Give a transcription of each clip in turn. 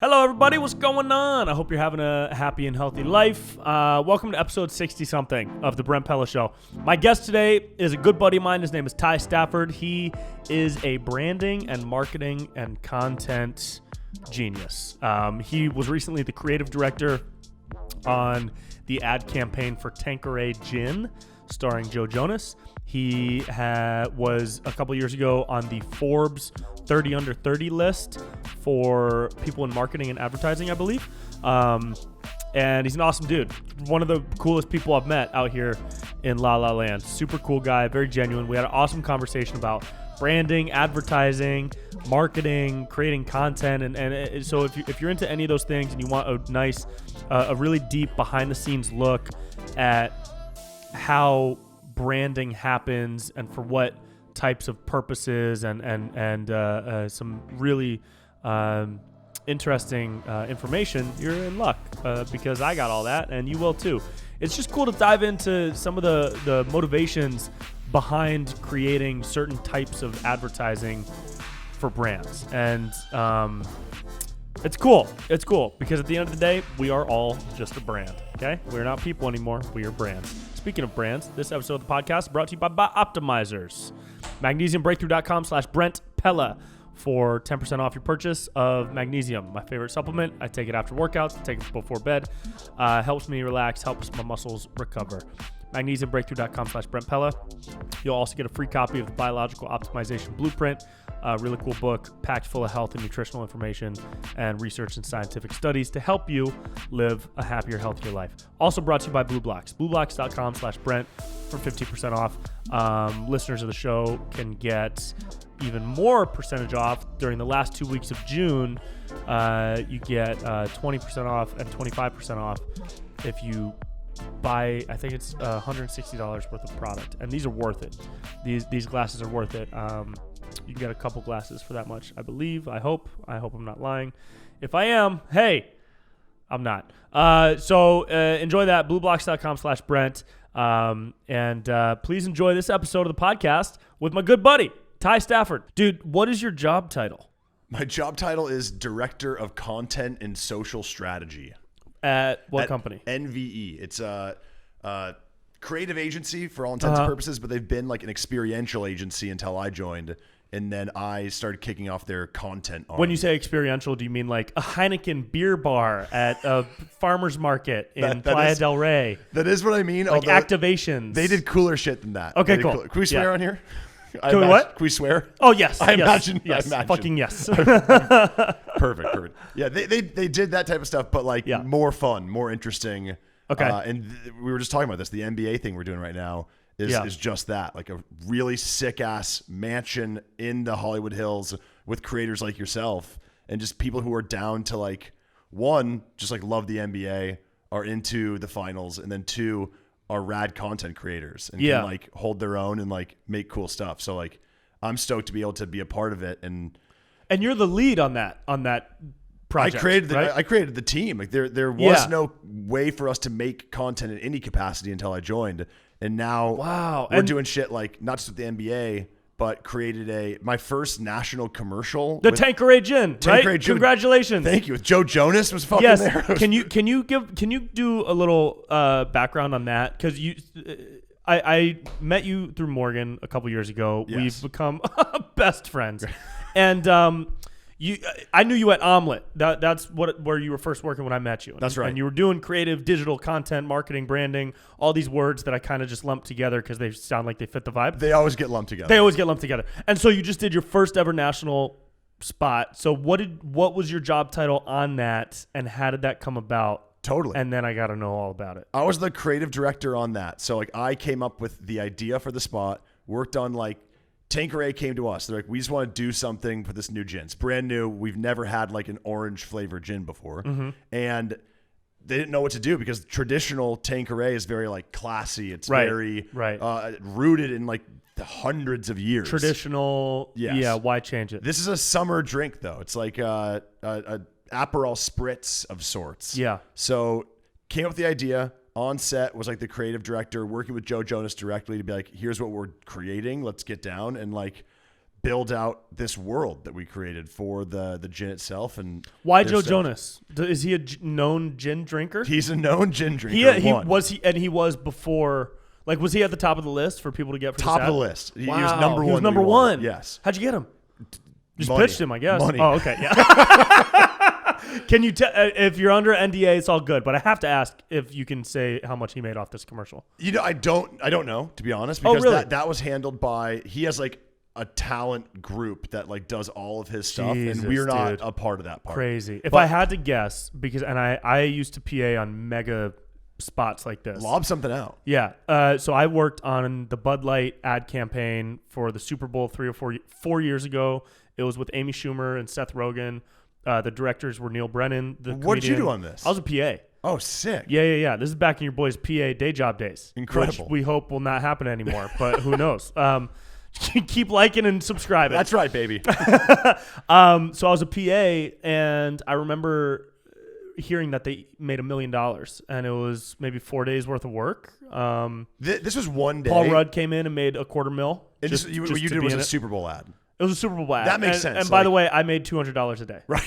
Hello, everybody. What's going on? I hope you're having a happy and healthy life. Welcome to episode 60-something of the Brent Pella Show. My guest today is a good buddy of mine. His name is Stafford. He is a branding and marketing and content genius. He was recently the creative director on the ad campaign for Tanqueray Gin, starring Joe Jonas. He was a couple years ago on the Forbes 30 under 30 list for people in marketing and advertising, I believe. And he's an awesome dude. One of the coolest people I've met out here in La La Land. Super cool guy, very genuine. We had an awesome conversation about branding, advertising, marketing, creating content. And so if you're into any of those things and you want a nice, a really deep behind the scenes look at how branding happens and for what types of purposes and some really interesting information, you're in luck because I got all that and you will too. It's just cool to dive into some of the motivations behind creating certain types of advertising for brands. And it's cool. It's cool because at the end of the day, we are all just a brand, okay? We're not people anymore. We are brands. Speaking of brands, this episode of the podcast is brought to you by Optimizers. MagnesiumBreakthrough.com/Brent Pella for 10% off your purchase of magnesium. My favorite supplement. I take it after workouts. I take it before bed. Helps me relax. Helps my muscles recover. MagnesiumBreakthrough.com/Brent Pella. You'll also get a free copy of the Biological Optimization Blueprint. A really cool book packed full of health and nutritional information and research and scientific studies to help you live a happier, healthier life. Also brought to you by Blue Blocks. BlueBlocks.com/Brent for 50% off. Listeners of the show can get even more percentage off during the last 2 weeks of June. You get 20% off and 25% off if you buy, I think it's $160 worth of product, and these are worth it. These glasses are worth it. You can get a couple glasses for that much, I believe. I hope I'm not lying. If I am, hey, I'm not. So enjoy that. BlueBlocks.com/Brent. And please enjoy this episode of the podcast with my good buddy, Stafford. Dude, what is your job title? My job title is Director of Content and Social Strategy. At what company? NVE. It's a creative agency for all intents and purposes, but they've been like an experiential agency until I joined. And then I started kicking off their content arm. When you say experiential, do you mean like a Heineken beer bar at a farmer's market in Playa del Rey? That is what I mean. Like activations. They did cooler shit than that. Okay, cool. Can we swear on here? Can we what? Can we swear? Oh, yes. I imagine. Fucking yes. Perfect. Yeah, they did that type of stuff, but like more fun, more interesting. Okay. And we were just talking about this. The NBA thing we're doing right now is just that, like a really sick ass mansion in the Hollywood Hills with creators like yourself and just people who are down to like, one, just like love the NBA, are into the finals, and then two, are rad content creators and can like hold their own and like make cool stuff. So like I'm stoked to be able to be a part of it. And you're the lead on that project. I created the team. Like there was no way for us to make content in any capacity until I joined. And now we're doing shit like not just with the NBA, but created my first national commercial. The Tanqueray Gin, right? Congratulations. Thank you. With Joe Jonas was fucking there. Can you do a little background on that? Because I met you through Morgan a couple years ago. Yes. We've become best friends. And I knew you at Omelet. That's where you were first working when I met you. That's right. And you were doing creative digital content, marketing, branding, all these words that I kind of just lumped together because they sound like they fit the vibe. They always get lumped together. And so you just did your first ever national spot. So what was your job title on that, and how did that come about? Totally. And then I got to know all about it. I was the creative director on that. So like I came up with the idea for the spot, worked on like Tanqueray came to us. They're like, we just want to do something for this new gin. It's brand new. We've never had like an orange flavored gin before. Mm-hmm. And they didn't know what to do because traditional Tanqueray is very like classy. It's very rooted in like the hundreds of years. Traditional. Yes. Yeah. Why change it? This is a summer drink though. It's like a Aperol spritz of sorts. Yeah. So came up with the idea. On set was like the creative director working with Joe Jonas directly to be like, here's what we're creating. Let's get down. And like build out this world that we created for the gin itself. And why Joe Jonas? Is he a known gin drinker? He's a known gin drinker. He was before. Like, was he at the top of the list for people to get? For top of the list. Wow. He was number one. He was number one. Yes. How'd you get him? Just Money. pitched him, I guess. Money. Oh, okay. Yeah. Can you tell if you're under NDA? It's all good, but I have to ask if you can say how much he made off this commercial. I don't know, to be honest, because really? that was handled by. He has like a talent group that like does all of his stuff, Jesus, and we're not dude. a part of that part. Crazy. If I had to guess, I used to PA on mega spots like this. Lob something out. Yeah. So I worked on the Bud Light ad campaign for the Super Bowl 4 years ago. It was with Amy Schumer and Seth Rogen. The directors were Neil Brennan. What did you do on this? I was a PA. Oh, sick. Yeah. This is back in your boys' PA day job days. Incredible. Which we hope will not happen anymore, but who knows? Keep liking and subscribing. That's right, baby. So I was a PA, and I remember hearing that they made $1 million, and it was maybe 4 days worth of work. This was one day. Paul Rudd came in and made $250,000. What you did was a Super Bowl ad. It was a Super Bowl ad. That makes sense. And by the way, I made $200 a day. Right.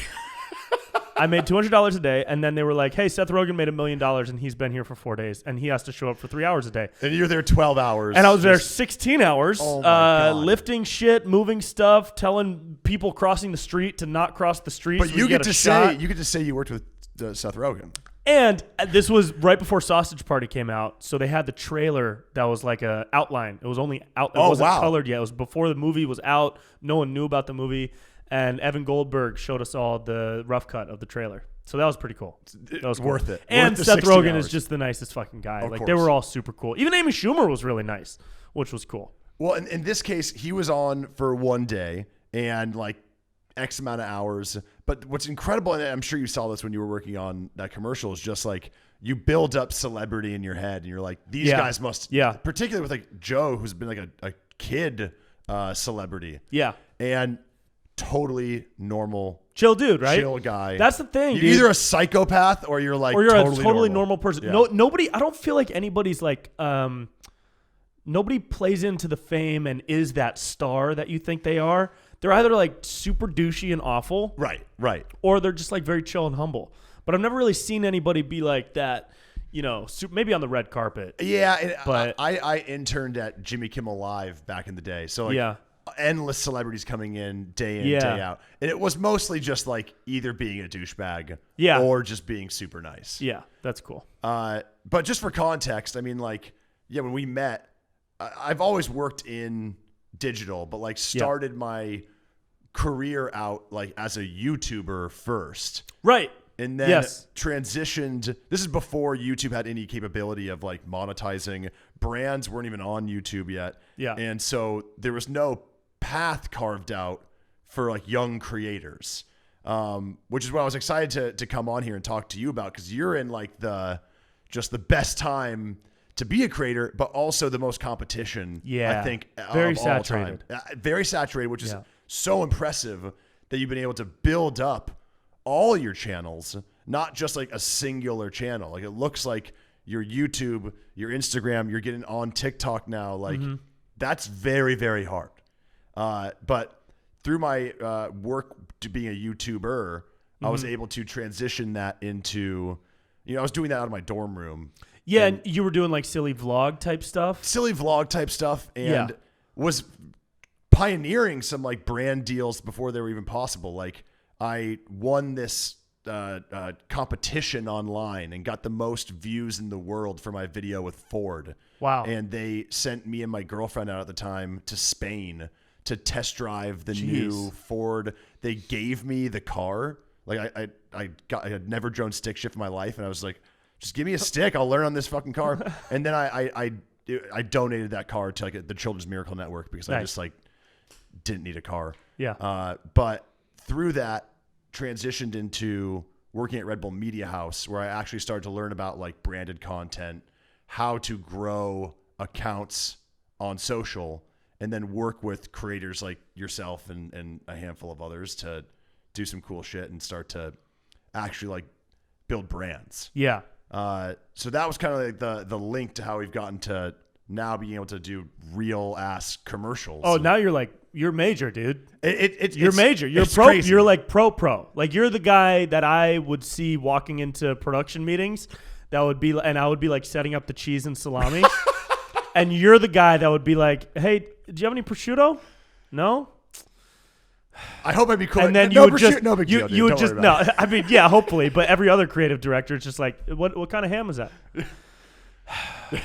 I made $200 a day, and then they were like, hey, Seth Rogen made $1 million, and he's been here for 4 days, and he has to show up for 3 hours a day. And you're there 12 hours. And I was there 16 hours, oh my God. lifting shit, moving stuff, telling people crossing the street to not cross the street. But so you get to say you worked with Seth Rogen. And this was right before Sausage Party came out, so they had the trailer that was like a outline. It was only out. It wasn't colored yet. It was before the movie was out. No one knew about the movie, and Evan Goldberg showed us all the rough cut of the trailer. So that was pretty cool. That was worth it. And worth Seth Rogen hours. is just the nicest fucking guy. Of like course. they were all super cool. Even Amy Schumer was really nice, which was cool. Well, in this case, he was on for one day and like X amount of hours. But what's incredible, and I'm sure you saw this when you were working on that commercial, is just like you build up celebrity in your head, and you're like, these guys must. Yeah. Particularly with like Joe, who's been like a kid celebrity. Yeah. And totally normal, chill dude, right? Chill guy. That's the thing. You're either a psychopath or you're like, or you're totally a totally normal person. Yeah. No, nobody. I don't feel like anybody's like. Nobody plays into the fame and is that star that you think they are. They're either like super douchey and awful, right, or they're just like very chill and humble. But I've never really seen anybody be like that. Maybe on the red carpet. Yeah, but I interned at Jimmy Kimmel Live back in the day, so like endless celebrities coming in day day out, and it was mostly just like either being a douchebag, or just being super nice. Yeah, that's cool. But just for context, I mean, like, when we met, I've always worked in digital, but like started my career out like as a YouTuber first, right? And then transitioned. This is before YouTube had any capability of like monetizing. Brands weren't even on YouTube yet. Yeah. And so there was no path carved out for like young creators, which is what I was excited to come on here and talk to you about, because you're in like the best time to be a creator, but also the most competition. I think very of saturated. all time. Very saturated, which is so impressive that you've been able to build up all your channels, not just like a singular channel. Like it looks like your YouTube, your Instagram, you're getting on TikTok now. Like that's very, very hard. But through my work to being a YouTuber, I was able to transition that into, I was doing that out of my dorm room. Yeah, and you were doing like silly vlog type stuff. And was pioneering some like brand deals before they were even possible. Like I won this competition online and got the most views in the world for my video with Ford. Wow. And they sent me and my girlfriend out at the time to Spain to test drive the new Ford. They gave me the car. Like I had never driven stick shift in my life, and I was like, just give me a stick. I'll learn on this fucking car. And then I donated that car to like the Children's Miracle Network because I just like didn't need a car. Yeah. But through that, transitioned into working at Redbull Media House, where I actually started to learn about like branded content, how to grow accounts on social, and then work with creators like yourself and a handful of others to do some cool shit and start to actually like build brands. Yeah. So that was kind of like the link to how we've gotten to now being able to do real ass commercials. Oh, now you're major, dude. You're major. You're pro. Crazy. You're like pro. Like you're the guy that I would see walking into production meetings. That would be, and I would be like setting up the cheese and salami. And you're the guy that would be like, "Hey, do you have any prosciutto? No." I hope I'd be cool. And then no you would just no big deal, dude. You would Don't just worry about no. I mean, yeah, hopefully, but every other creative director is just like, "What kind of ham is that?"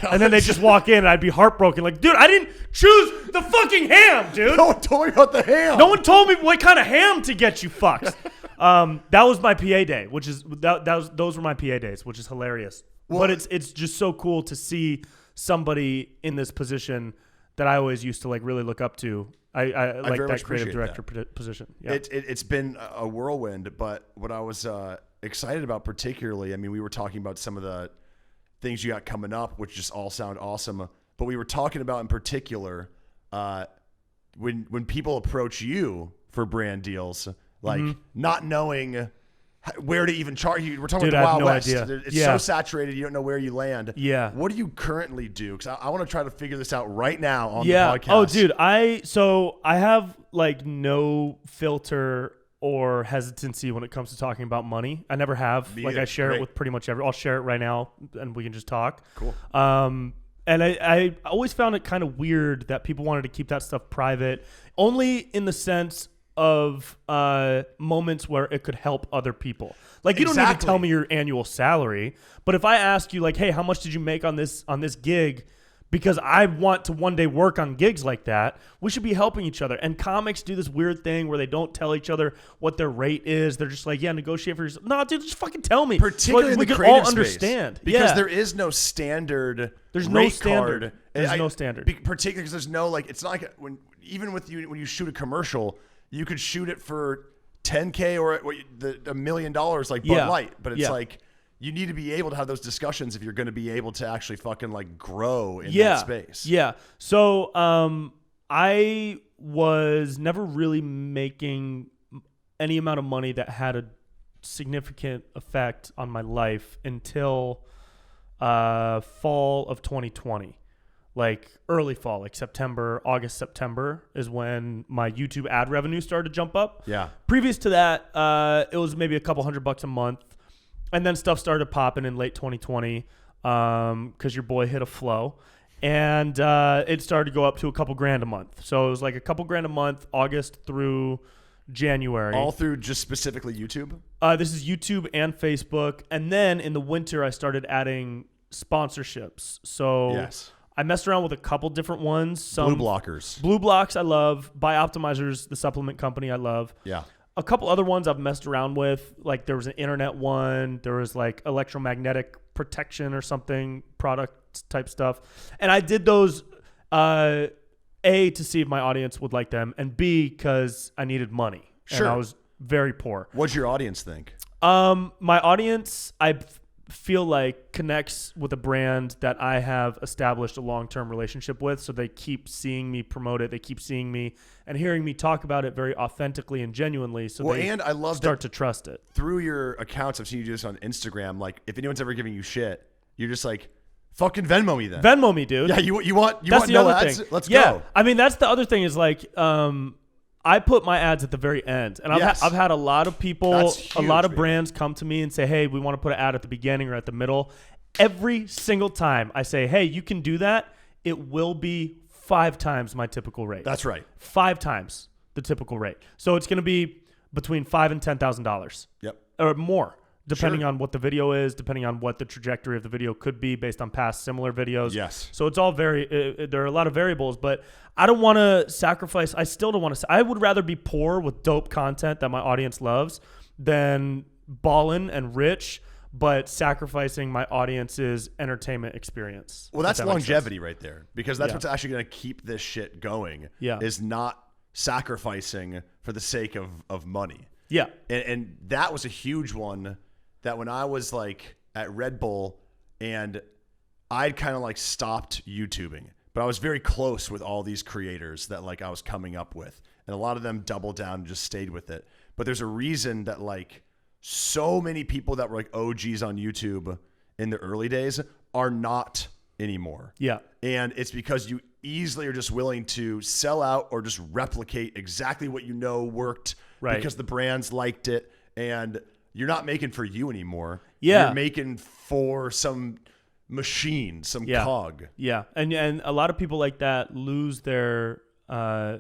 And then they just walk in and I'd be heartbroken. Like, dude, I didn't choose the fucking ham, dude. No one told me about the ham. No one told me what kind of ham to get, you fucks. That was my PA day, which is those were my PA days, which is hilarious. Well, but it's just so cool to see somebody in this position that I always used to like really look up to. I like that creative director position. Yeah. It's been a whirlwind, but what I was excited about particularly, I mean, we were talking about some of the things you got coming up, which just all sound awesome. But we were talking about in particular, when people approach you for brand deals, like not knowing where to even charge you. We're talking about the Wild West. Idea. It's so saturated, you don't know where you land. Yeah. What do you currently do? Because I want to try to figure this out right now on the podcast. Oh, dude, I have like no filter or hesitancy when it comes to talking about money. I never have. I share it with pretty much I'll share it right now and we can just talk. Cool. And I always found it kind of weird that people wanted to keep that stuff private, only in the sense of moments where it could help other people. Like, you don't need to tell me your annual salary, but if I ask you like, hey, how much did you make on this gig? Because I want to one day work on gigs like that, we should be helping each other. And comics do this weird thing where they don't tell each other what their rate is. They're just like, yeah, negotiate for yourself. No, dude, just fucking tell me. Particularly in the creative all space, understand. because there is no standard. There's rate no standard. Card. There's no standard. Particularly because there's no like. It's not like when you shoot a commercial, you could shoot it for $10K or $1 million like Bud Light, but it's like. You need to be able to have those discussions if you're going to be able to actually fucking like grow in that space. Yeah. So I was never really making any amount of money that had a significant effect on my life until fall of 2020. Like early fall, like August, September is when my YouTube ad revenue started to jump up. Yeah. Previous to that, it was maybe a couple $100 a month. And then stuff started popping in late 2020 because your boy hit a flow. And it started to go up to a couple grand a month. So it was like a couple grand a month, August through January. All through just specifically YouTube? This is YouTube and Facebook. And then in the winter, I started adding sponsorships. So yes. I messed around with a couple different ones. Blue Blockers. Blue Blocks I love. Bioptimizers, the supplement company I love. Yeah. A couple other ones I've messed around with, like there was an internet one, there was like electromagnetic protection or something, product type stuff. And I did those, A, to see if my audience would like them, and B, because I needed money. Sure. And I was very poor. What'd your audience think? My audience, I feel like connects with a brand that I have established a long-term relationship with. So they keep seeing me promote it. They keep seeing me and hearing me talk about it very authentically and genuinely. So and I love start to trust it. Through your accounts, I've seen you do this on Instagram. Like if anyone's ever giving you shit, you're just like, fucking Venmo me then. Venmo me, dude. Yeah, you want no ads? Let's go. I mean, that's the other thing is like, I put my ads at the very end, and I've had a lot of people, a lot of brands come to me and say, hey, we want to put an ad at the beginning or at the middle. Every single time I say, hey, you can do that, it will be 5 times my typical rate. That's right. 5 times the typical rate. So it's going to be between $5,000 and $10,000. Yep. Or more. Depending on what the video is, depending on what the trajectory of the video could be based on past similar videos. Yes. So it's all there are a lot of variables, but I don't want to sacrifice. I still don't want to. I would rather be poor with dope content that my audience loves than ballin' and rich, but sacrificing my audience's entertainment experience. Well, that's longevity right there, because that's what's actually going to keep this shit going. Yeah. Is not sacrificing for the sake of money. Yeah. And that was a huge one. That when I was like at Redbull and I'd kind of like stopped YouTubing, but I was very close with all these creators that like I was coming up with, and a lot of them doubled down and just stayed with it. But there's a reason that like so many people that were like OGs on YouTube in the early days are not anymore. Yeah. And it's because you easily are just willing to sell out or just replicate exactly what you know worked because the brands liked it, and you're not making for you anymore. Yeah. You're making for some machine, some cog. Yeah. And a lot of people like that lose their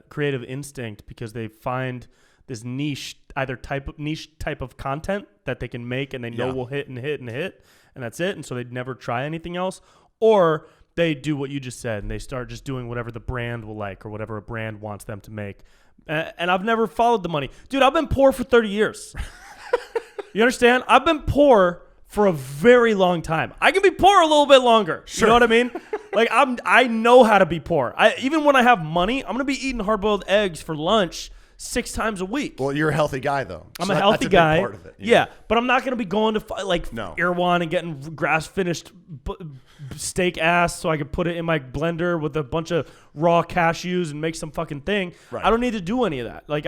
creative instinct because they find this niche type of content that they can make and they know will hit and hit and hit, and that's it. And so they'd never try anything else. Or they do what you just said and they start just doing whatever the brand will like or whatever a brand wants them to make. And I've never followed the money. Dude, I've been poor for 30 years. You understand? I've been poor for a very long time. I can be poor a little bit longer. Sure. You know what I mean? Like I know how to be poor. Even when I have money, I'm going to be eating hard-boiled eggs for lunch 6 times a week. Well, you're a healthy guy, though. I'm a healthy guy. Big part of it, yeah, but I'm not going to be going to Erewhon and getting grass-finished steak ass so I can put it in my blender with a bunch of raw cashews and make some fucking thing. Right. I don't need to do any of that. Like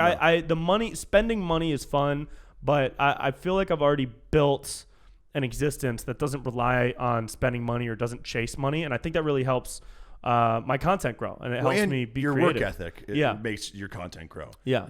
spending money is fun, but I feel like I've already built an existence that doesn't rely on spending money or doesn't chase money, and I think that really helps my content grow, and it helps me be your creative. Work ethic. It makes your content grow. Yeah,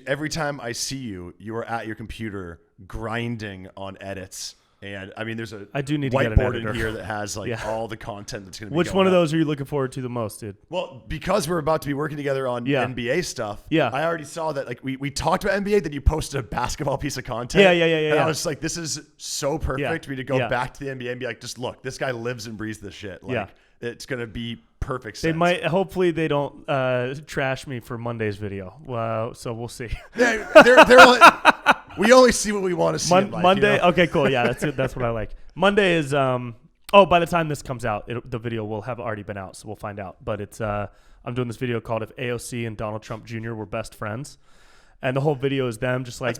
every time I see you, you are at your computer grinding on edits. And I mean, there's I do need to get an whiteboard editor in here that has all the content that's going to be. Which one of those are you looking forward to the most, dude? Well, because we're about to be working together on NBA stuff. Yeah, I already saw that. Like we talked about NBA, then you posted a basketball piece of content. Yeah. And I was like, this is so perfect for me to go back to the NBA and be like, just look, this guy lives and breathes this shit. Like, it's going to be perfect sense. They might. Hopefully, they don't trash me for Monday's video. Well, so we'll see. They're we only see what we want to see. Monday. You know? Okay, cool. Yeah, that's it. That's what I like. Monday is. By the time this comes out, the video will have already been out, so we'll find out. But it's. I'm doing this video called "If AOC and Donald Trump Jr. Were Best Friends," and the whole video is them just like,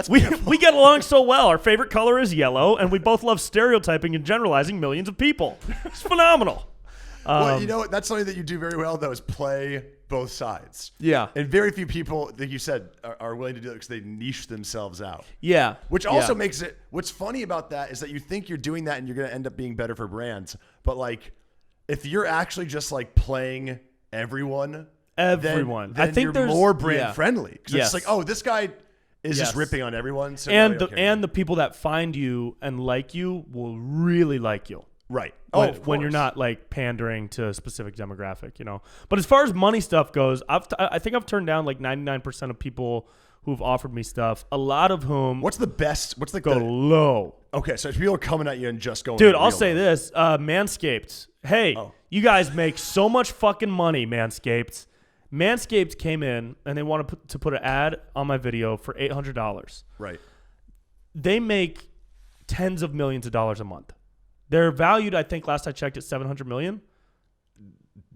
we get along so well. Our favorite color is yellow, and we both love stereotyping and generalizing millions of people. It's phenomenal. Well, you know what? That's something that you do very well, though, is play both sides. Yeah. And very few people, like you said, are willing to do it because they niche themselves out. Yeah. Which also makes it, what's funny about that is that you think you're doing that and you're going to end up being better for brands. But like, if you're actually just like playing everyone, then I think you're more brand friendly. Because it's like, oh, this guy is just ripping on everyone. So and the people that find you and like you will really like you. Right. When you're not like pandering to a specific demographic, you know. But as far as money stuff goes, I think I've turned down like 99% of people who've offered me stuff. A lot of whom. What's the low? Okay, so if people are coming at you and just going. Dude, I'll say this: Manscaped. Hey, you guys make so much fucking money, Manscaped. Manscaped came in and they wanted to put an ad on my video for $800. Right. They make tens of millions of dollars a month. They're valued, I think, last I checked, at $700 million.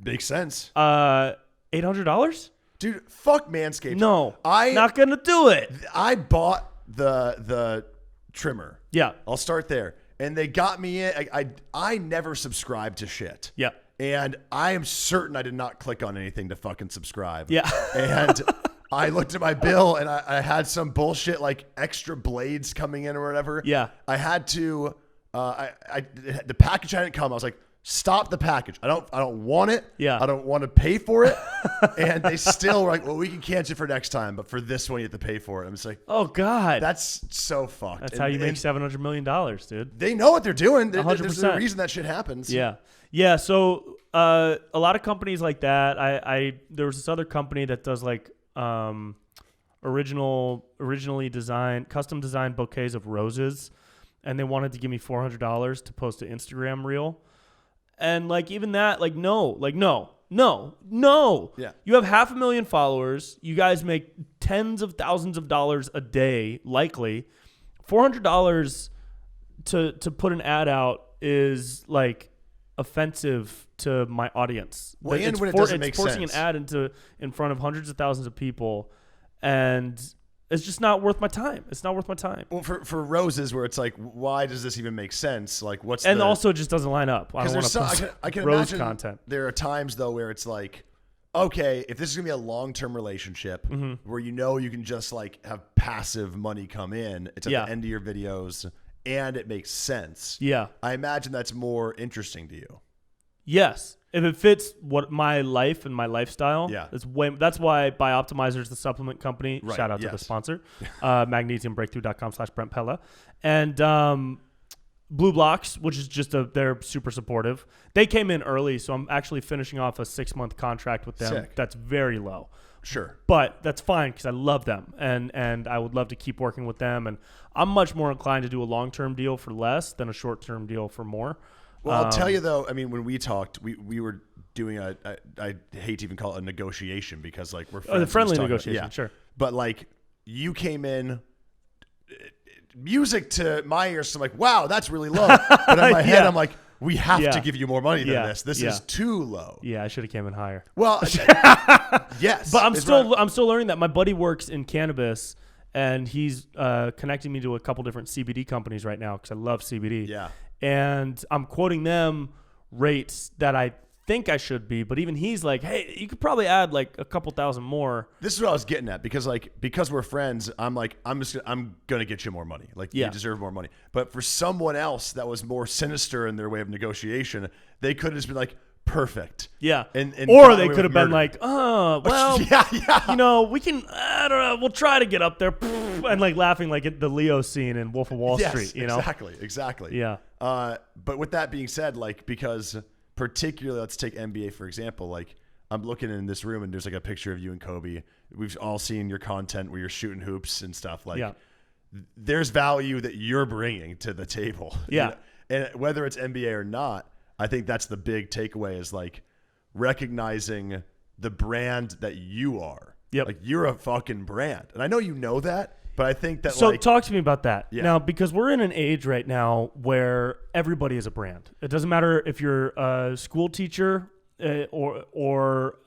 Makes sense. $800? Dude, fuck Manscaped. No, not gonna do it. I bought the trimmer. Yeah, I'll start there. And they got me in. I never subscribe to shit. Yeah. And I am certain I did not click on anything to fucking subscribe. Yeah. And I looked at my bill and I had some bullshit like extra blades coming in or whatever. Yeah. I had to. The package hadn't come. I was like, stop the package. I don't want it. Yeah. I don't want to pay for it. And they still were like, well, we can cancel it for next time, but for this one you have to pay for it. I'm just like, oh God, that's so fucked. That's how you make $700 million, dude. They know what they're doing. 100%. There's a reason that shit happens. Yeah. Yeah. So a lot of companies like that. There was this other company that does like originally designed, custom designed bouquets of roses. And they wanted to give me $400 to post an Instagram reel. And like even that, like no. Yeah. You have 500,000 followers. You guys make tens of thousands of dollars a day, likely. $400 to put an ad out is like offensive to my audience. Well, and when it doesn't make sense. It's forcing an ad in front of hundreds of thousands of people, and it's just not worth my time. It's not worth my time. Well, for roses, where it's like, why does this even make sense? Like, also it just doesn't line up. I don't want to post I can rose imagine content. There are times though where it's like, okay, if this is gonna be a long-term relationship where you can just like have passive money come in, it's at the end of your videos, and it makes sense. Yeah, I imagine that's more interesting to you. Yes. If it fits what my life and my lifestyle, Yeah. That's why Bioptimizer is the supplement company. Right, Shout out to yes. the sponsor, magnesiumbreakthrough.com/Brent Pella. And Blue Blocks, which is they're super supportive. They came in early, so I'm actually finishing off a 6-month contract with them. Sick. That's very low. Sure. But that's fine because I love them, and I would love to keep working with them. And I'm much more inclined to do a long-term deal for less than a short-term deal for more. Well, I'll tell you though. I mean, when we talked, we were doing I hate to even call it a negotiation because like we're friends. The friendly negotiation, yeah. sure. But like you came in, music to my ears, so I'm like, wow, that's really low. But in my head, I'm like, we have to give you more money than this. This is too low. Yeah, I should have came in higher. Well, yes, but I'm still learning that. My buddy works in cannabis, and he's connecting me to a couple different CBD companies right now because I love CBD. Yeah. And I'm quoting them rates that I think I should be, but even he's like, hey, you could probably add like a couple thousand more. This is what I was getting at because we're friends, I'm like, I'm gonna get you more money. Like you deserve more money. But for someone else that was more sinister in their way of negotiation, they could have just been like, perfect. Yeah. And or they could have been like, well, yeah. You know, we can, I don't know, we'll try to get up there. And like laughing like at the Leo scene in Wolf of Wall Street, you know? Exactly. Yeah. But with that being said, like, because particularly, let's take NBA, for example, like I'm looking in this room and there's like a picture of you and Kobe. We've all seen your content where you're shooting hoops and stuff. Like there's value that you're bringing to the table. Yeah. You know? And whether it's NBA or not, I think that's the big takeaway is like recognizing the brand that you are. Yep. Like you're a fucking brand. And I know you know that, but I think that So talk to me about that. Yeah. Now, because we're in an age right now where everybody is a brand. It doesn't matter if you're a school teacher or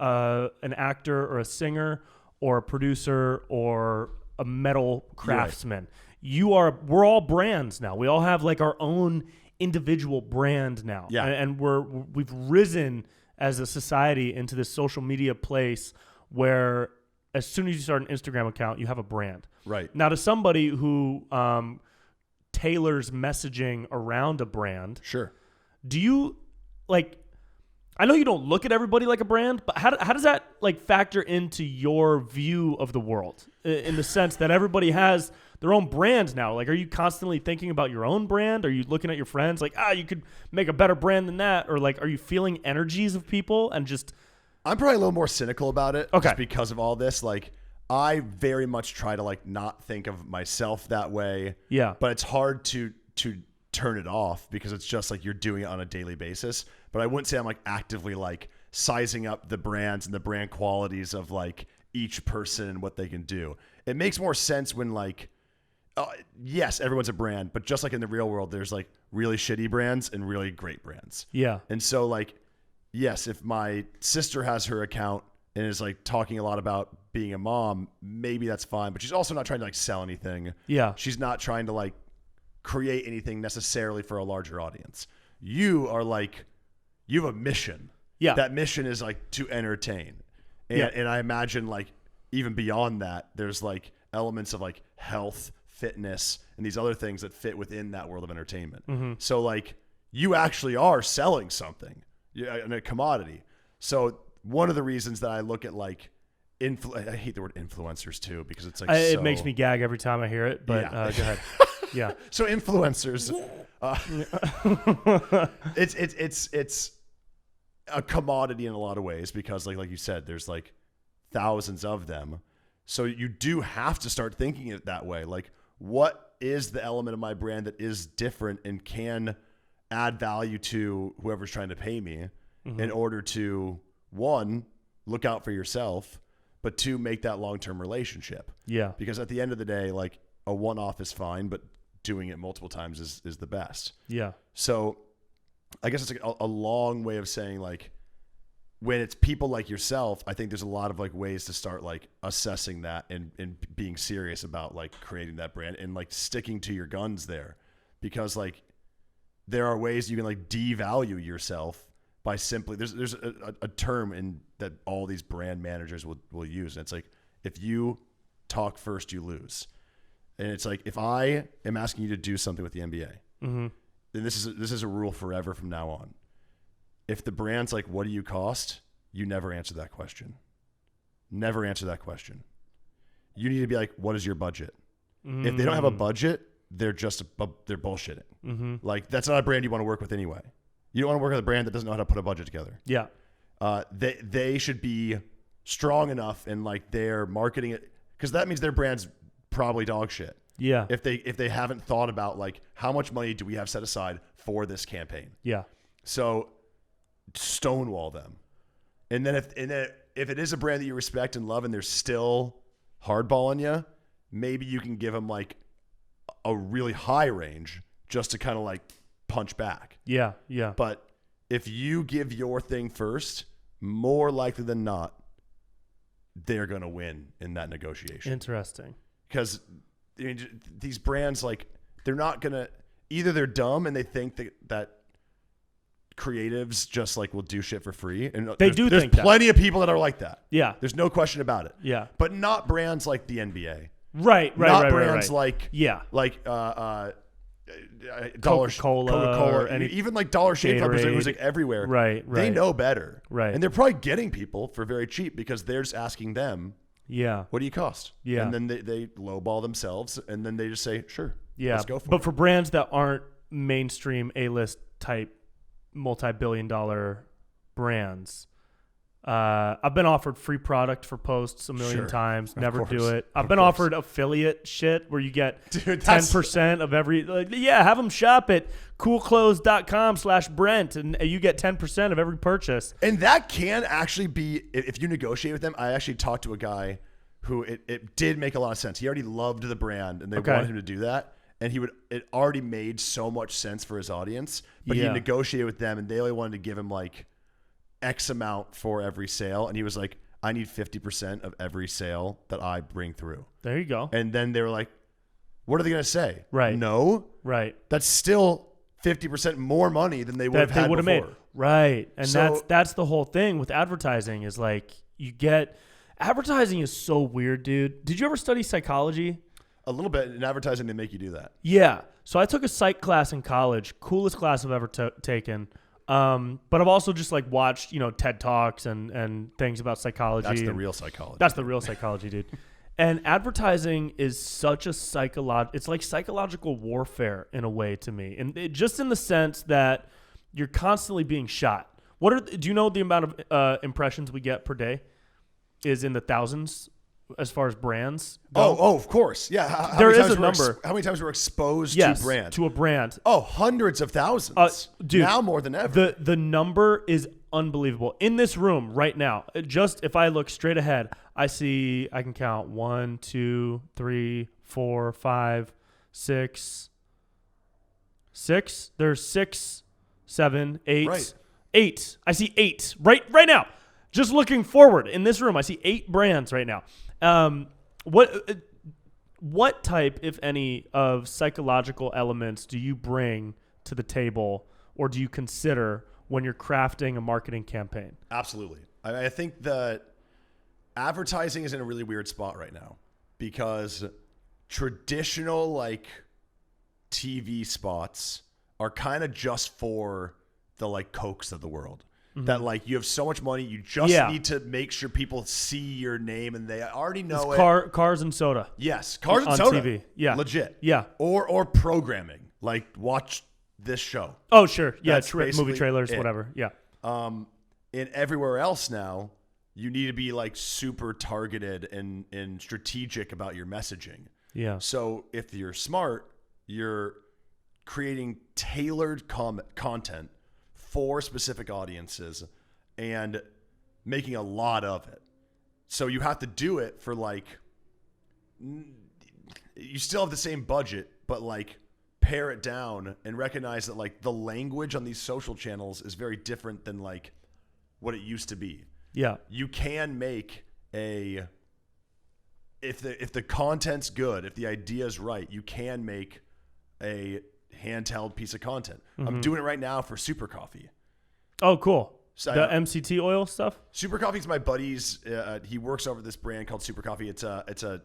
an actor or a singer or a producer or a metal craftsman. Right. We're all brands now. We all have like our own individual brand now. Yeah. And we've risen as a society into this social media place where as soon as you start an Instagram account, you have a brand. Right. Now, to somebody who tailors messaging around a brand, sure. Do you like? I know you don't look at everybody like a brand, but how does that like factor into your view of the world in the sense that everybody has their own brand now? Like, are you constantly thinking about your own brand? Are you looking at your friends like, you could make a better brand than that? Or like, are you feeling energies of people and just? I'm probably a little more cynical about it. Okay. Just because of all this. Like, I very much try to like not think of myself that way. Yeah. But it's hard to turn it off because it's just like you're doing it on a daily basis. But I wouldn't say I'm like actively like sizing up the brands and the brand qualities of like each person and what they can do. It makes more sense when like, yes, everyone's a brand, but just like in the real world, there's like really shitty brands and really great brands. Yeah. And so like, yes, if my sister has her account and is like talking a lot about being a mom, maybe that's fine, but she's also not trying to like sell anything. Yeah. She's not trying to like create anything necessarily for a larger audience. You are like, you have a mission. Yeah. That mission is like to entertain. And I imagine like even beyond that, there's like elements of like health, fitness, and these other things that fit within that world of entertainment. Mm-hmm. So like you actually are selling something, a commodity. So one of the reasons that I look at like, I hate the word influencers too, because it's like, it makes me gag every time I hear it, but go ahead. Yeah. So influencers, it's a commodity in a lot of ways because like you said, there's like thousands of them. So you do have to start thinking it that way. Like, what is the element of my brand that is different and can add value to whoever's trying to pay me in order to, one, look out for yourself, but two, make that long-term relationship. Yeah. Because at the end of the day, like a one-off is fine, but doing it multiple times is the best. Yeah. So I guess it's like a long way of saying like, when it's people like yourself, I think there's a lot of like ways to start like assessing that and being serious about like creating that brand and like sticking to your guns there, because like there are ways you can like devalue yourself by simply there's a term in that all these brand managers will use, and it's like, if you talk first, you lose. And it's like, if I am asking you to do something with the NBA, then this is a rule forever from now on. if the brand's like, what do you cost? You never answer that question. Never answer that question. You need to be like, what is your budget? If they don't have a budget, they're bullshitting. Like, that's not a brand you want to work with anyway. You don't want to work with a brand that doesn't know how to put a budget together. Yeah. They should be strong enough in like their marketing it, because that means their brand's probably dog shit. Yeah. If they haven't thought about like, how much money do we have set aside for this campaign? Yeah. So stonewall them. And then if it is a brand that you respect and love and they're still hardballing you, maybe you can give them like a really high range just to kind of like punch back. Yeah. Yeah. But if you give your thing first, more likely than not, they're going to win in that negotiation. Interesting. Because these brands, like, they're not going to, either they're dumb and they think that creatives just like will do shit for free. And they do there's think that. Plenty of people that are like that. Yeah. There's no question about it. Yeah. But not brands like the NBA. Right. Not brands like Dollar Coca-Cola, or even like Dollar Shave Club who's like everywhere. Right. They know better. Right. And they're probably getting people for very cheap because they're just asking them, yeah, what do you cost? Yeah. And then they lowball themselves and then they just say, sure. Yeah. Let's go for it. But for brands that aren't mainstream A-list type multi-billion-dollar brands, I've been offered free product for posts a million times. Never do it. I've been offered affiliate shit where you get 10% of every. Have them shop at coolclothes.com/Brent and you get 10% of every purchase. And that can actually be, if you negotiate with them. I actually talked to a guy who it did make a lot of sense. He already loved the brand and they wanted him to do that. And it already made so much sense for his audience. But he negotiated with them and they only wanted to give him like X amount for every sale. And he was like, I need 50% of every sale that I bring through. There you go. And then they were like, what are they going to say? Right. No. Right. That's still 50% more money than they would have had before. Made. Right. And so, that's the whole thing with advertising is like advertising is so weird, dude. Did you ever study psychology? A little bit. In advertising, they make you do that. Yeah. So I took a psych class in college. Coolest class I've ever taken. But I've also just like watched, TED Talks and things about psychology. That's the real psychology. That's the real psychology, dude. And advertising is such a it's like psychological warfare in a way to me. And just in the sense that you're constantly being shot. Do you know the amount of impressions we get per day is in the thousands as far as brands go? Oh, of course. Yeah. There is a number. How many times we're exposed to a brand? Oh, hundreds of thousands. Dude, now more than ever. The number is unbelievable. In this room right now, just if I look straight ahead, I can count 1, 2, 3, 4, 5, 6. There's 6, 7, 8. Right. 8. I see 8 right now. Just looking forward in this room, I see 8 brands right now. What type, if any, of psychological elements do you bring to the table or do you consider when you're crafting a marketing campaign? Absolutely. I think that advertising is in a really weird spot right now because traditional like TV spots are kind of just for the like Cokes of the world. That like you have so much money, you just need to make sure people see your name and they already know it. Cars and soda. Yes, cars and on soda. TV. Yeah, legit. Yeah, or programming like watch this show. Oh sure, yeah, movie trailers, whatever. Yeah. And everywhere else now, you need to be like super targeted and strategic about your messaging. Yeah. So if you're smart, you're creating tailored content for specific audiences and making a lot of it. So you have to do it for like, you still have the same budget, but like pare it down and recognize that like the language on these social channels is very different than like what it used to be. Yeah. You can make if the content's good, if the idea is right, you can make a handheld piece of content. Mm-hmm. I'm doing it right now for Super Coffee. Oh, cool. So the MCT oil stuff? Super Coffee's my buddy's. He works over this brand called Super Coffee. It's a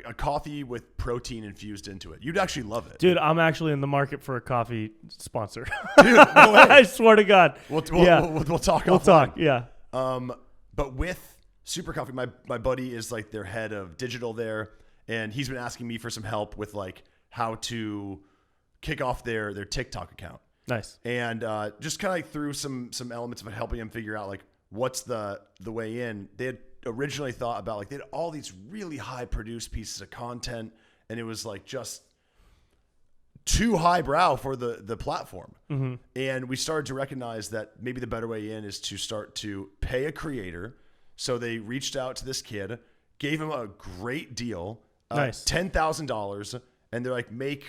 a coffee with protein infused into it. You'd actually love it. Dude, I'm actually in the market for a coffee sponsor. Dude, no way. I swear to God. We'll talk. We'll talk. Yeah. But with Super Coffee, my buddy is like their head of digital there, and he's been asking me for some help with like how to kick off their TikTok account. Nice. And just kind of like through some elements of helping him figure out like what's the way in. They had originally thought about like they had all these really high produced pieces of content, and it was like just too highbrow for the platform. Mm-hmm. And we started to recognize that maybe the better way in is to start to pay a creator. So they reached out to this kid, gave him a great deal, nice. $10,000, and they're like, make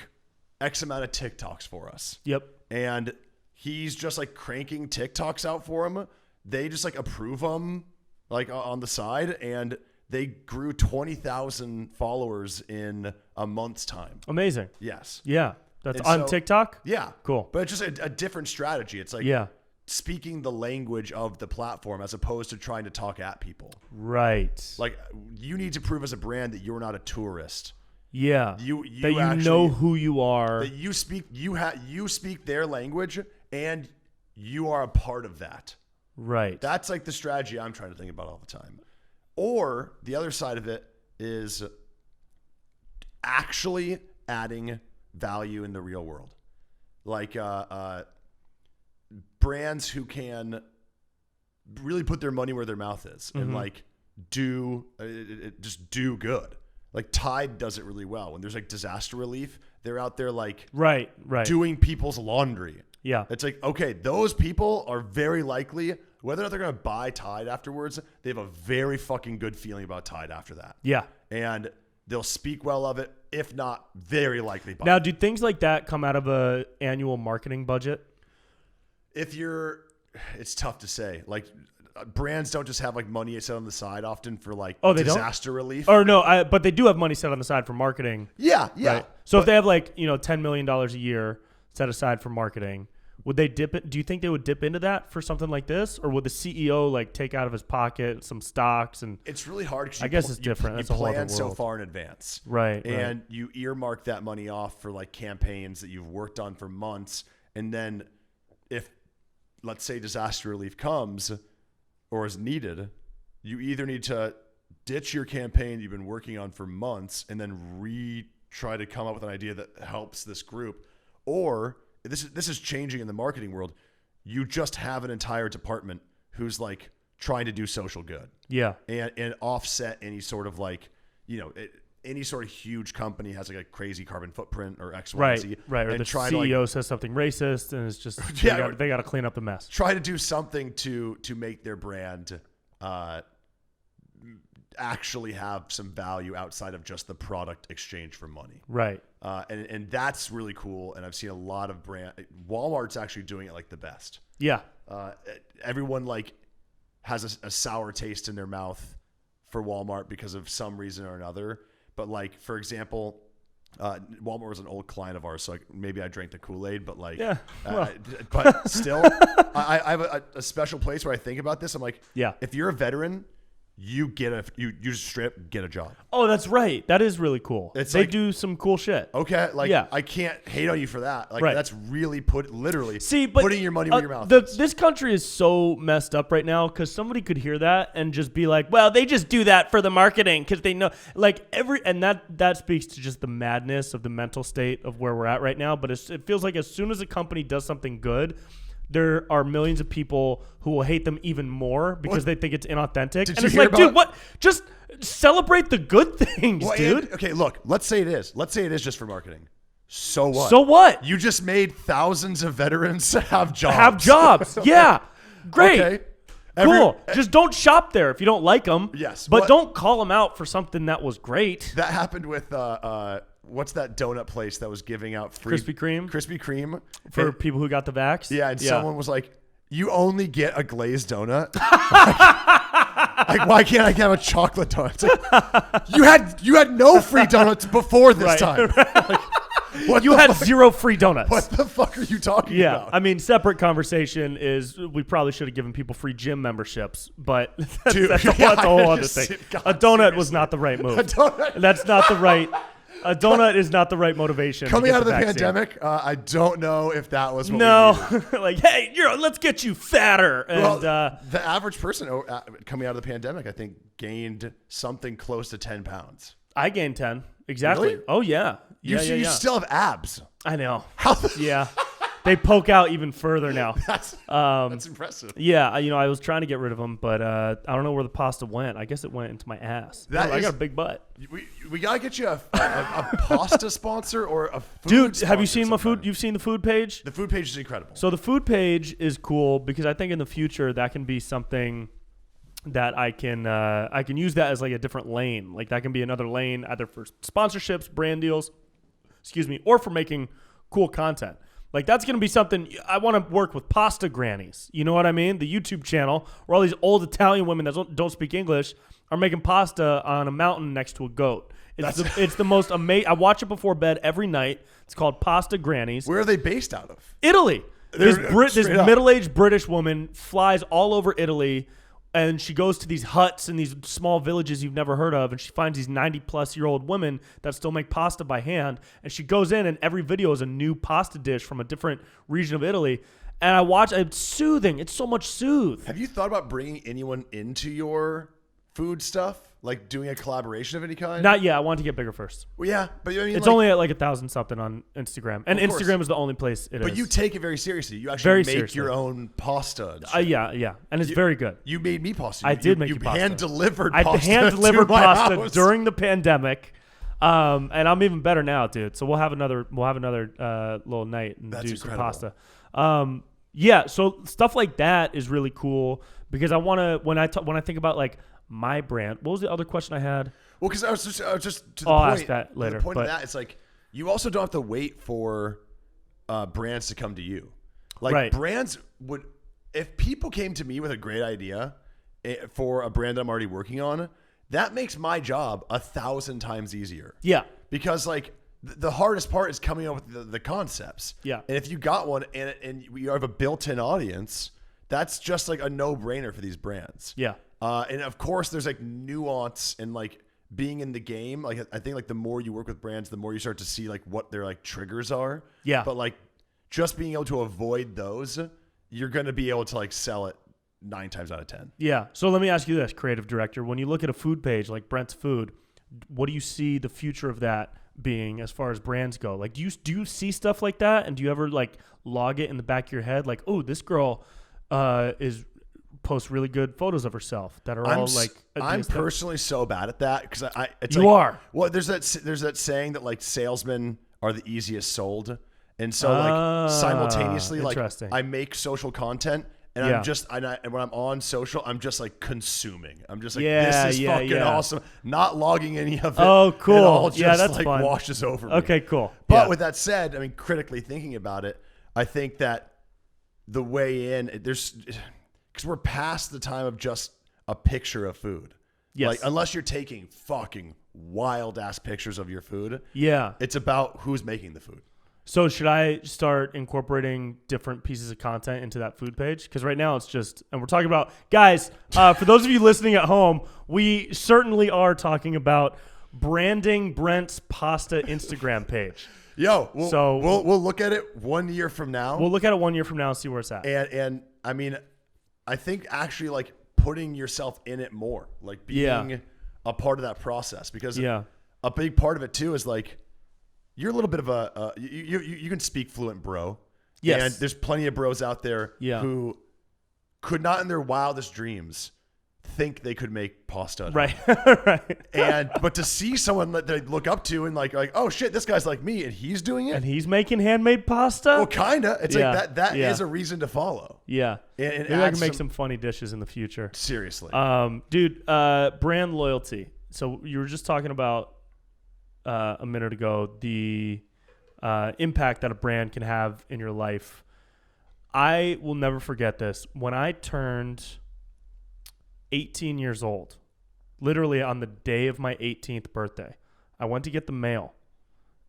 X amount of TikToks for us. Yep. And he's just like cranking TikToks out for him. They just like approve them like on the side, and they grew 20,000 followers in a month's time. Amazing. Yes. Yeah. That's on TikTok? Yeah. Cool. But it's just a different strategy. It's like speaking the language of the platform as opposed to trying to talk at people. Right. Like you need to prove as a brand that you're not a tourist. Yeah. You that you actually know who you are. That you speak their language and you are a part of that. Right. That's like the strategy I'm trying to think about all the time. Or the other side of it is actually adding value in the real world. Like brands who can really put their money where their mouth is and like just do good. Like Tide does it really well. When there's like disaster relief, they're out there like right doing people's laundry. Yeah. It's like, okay, those people are very likely, whether or not they're going to buy Tide afterwards, they have a very fucking good feeling about Tide after that. Yeah. And they'll speak well of it, if not very likely buy Now, it. do things like that come out of a annual marketing budget? It's tough to say. Like brands don't just have like money set on the side often for like disaster relief. Or no, but they do have money set on the side for marketing. Yeah. Right? So if they have like, $10 million a year set aside for marketing, would they dip it? Do you think they would dip into that for something like this, or would the CEO like take out of his pocket some stocks? And it's really hard because I guess it's different. That's you a whole plan other so world. far in advance, right? And you earmark that money off for like campaigns that you've worked on for months, and then if let's say disaster relief comes or is needed, you either need to ditch your campaign you've been working on for months and then try to come up with an idea that helps this group, or this is changing in the marketing world. You just have an entire department who's like trying to do social good. Yeah. And offset any sort of like, any sort of huge company has like a crazy carbon footprint or X, Y, Z. Right. Or the CEO says something racist and it's just, they got to clean up the mess. Try to do something to make their brand actually have some value outside of just the product exchange for money. Right. And that's really cool. And I've seen a lot of Walmart's actually doing it like the best. Yeah. Everyone like has a sour taste in their mouth for Walmart because of some reason or another. But like, for example, Walmart was an old client of ours, so maybe I drank the Kool-Aid, but like, but still, I have a special place where I think about this. I'm like, if you're a veteran, you just strip get a job. Oh, that's right. That is really cool. They do some cool shit. Okay, I can't hate on you for that. Like that's really putting your money where your mouth is. This country is so messed up right now because somebody could hear that and just be like, well, they just do that for the marketing because they know that speaks to just the madness of the mental state of where we're at right now. But it feels like as soon as a company does something good, there are millions of people who will hate them even more because they think it's inauthentic. And it's like, dude, what? Just celebrate the good things, dude. Okay, look, let's say it is. Let's say it is just for marketing. So what? So what? You just made thousands of veterans have jobs. Yeah. Great. Okay. Cool. Just don't shop there if you don't like them. Yes. But don't call them out for something that was great. That happened with what's that donut place that was giving out free Krispy Kreme? Krispy Kreme for people who got the vax? Yeah, and someone was like, you only get a glazed donut? like, why can't I have a chocolate donut? Like, you had no free donuts before this time. You had 0 free donuts. What the fuck are you talking about? I mean, separate conversation is we probably should have given people free gym memberships, but that's a whole other thing. A donut was not the right move. That's not the right. A donut is not the right motivation. Coming out of the pandemic, I don't know if that was what we needed. Like, hey, let's get you fatter. And the average person coming out of the pandemic, I think, gained something close to 10 pounds. I gained 10. Exactly. Really? Oh, yeah. You still have abs. I know. How? Yeah. They poke out even further now. That's impressive. Yeah, I was trying to get rid of them, but I don't know where the pasta went. I guess it went into my ass. I got a big butt. We gotta get you a pasta sponsor or a food. Dude, have you seen my food? You've seen the food page? The food page is incredible. So the food page is cool because I think in the future that can be something that I can use that as like a different lane. Like that can be another lane either for sponsorships, brand deals, or for making cool content. Like, that's going to be something I want to work with pasta grannies. You know what I mean? The YouTube channel where all these old Italian women that don't speak English are making pasta on a mountain next to a goat. It's the most amazing. I watch it before bed every night. It's called Pasta Grannies. Where are they based out of? Italy. This middle-aged British woman flies all over Italy, and she goes to these huts and these small villages you've never heard of, and she finds these 90-plus-year-old women that still make pasta by hand, and she goes in, and every video is a new pasta dish from a different region of Italy, and I watch. It's soothing. It's so much soothe. Have you thought about bringing anyone into your food stuff? Like doing a collaboration of any kind? Not yet. I want to get bigger first. Well, yeah, but I mean, it's only at like 1,000 something on Instagram, and Instagram is the only place it is. But you take it very seriously. You actually make your own pasta. Yeah, and it's very good. You made me pasta. I did make you pasta. Hand delivered pasta. I hand delivered pasta during the pandemic, and I'm even better now, dude. So we'll have another little night and do some pasta. Yeah, so stuff like that is really cool because I want to when I think about like my brand. What was the other question I had? Well, because I was just to the I'll point. Ask that later. The point of that, it's like you also don't have to wait for brands to come to you. Like brands would, if people came to me with a great idea for a brand I'm already working on, that makes my job 1,000 times easier. Yeah, because like the hardest part is coming up with the concepts. Yeah, and if you got one and you have a built-in audience, that's just like a no-brainer for these brands. Yeah. And of course, there's like nuance and like being in the game. Like I think like the more you work with brands, the more you start to see like what their like triggers are. Yeah. But like just being able to avoid those, you're going to be able to like sell it 9 times out of 10. Yeah. So let me ask you this, creative director. When you look at a food page like Brent's Food, what do you see the future of that being as far as brands go? Like, do you see stuff like that? And do you ever like log it in the back of your head? Like, oh, this girl posts really good photos of herself that are all like. I'm personally so bad at that because you are. Well, there's that saying that like salesmen are the easiest sold, and so like simultaneously like I make social content. And I'm just, and when I'm on social, I'm just like consuming. I'm just like, this is fucking awesome. Not logging any of it. Oh, cool. It all just that's like fun. washes over me. Okay, cool. But with that said, I mean, critically thinking about it, I think that the way in, because we're past the time of just a picture of food. Yes. Like, unless you're taking fucking wild ass pictures of your food. Yeah. It's about who's making the food. So should I start incorporating different pieces of content into that food page? Because right now it's just, and we're talking about, guys, for those of you listening at home, we certainly are talking about branding Brent's pasta Instagram page. Yo, we'll look at it 1 year from now. We'll look at it 1 year from now and see where it's at. And I mean, I think actually like putting yourself in it more, like being a part of that process, because a big part of it too is like, you're a little bit of you can speak fluent bro. Yes. And there's plenty of bros out there who could not in their wildest dreams think they could make pasta. Right. Right. But to see someone that they look up to and like, oh shit, this guy's like me and he's doing it. And he's making handmade pasta? Well, kinda. It's like that is a reason to follow. Yeah. And maybe I can make some funny dishes in the future. Seriously. Dude, brand loyalty. So you were just talking about a minute ago, the impact that a brand can have in your life. I will never forget this. When I turned 18 years old, literally on the day of my 18th birthday, I went to get the mail,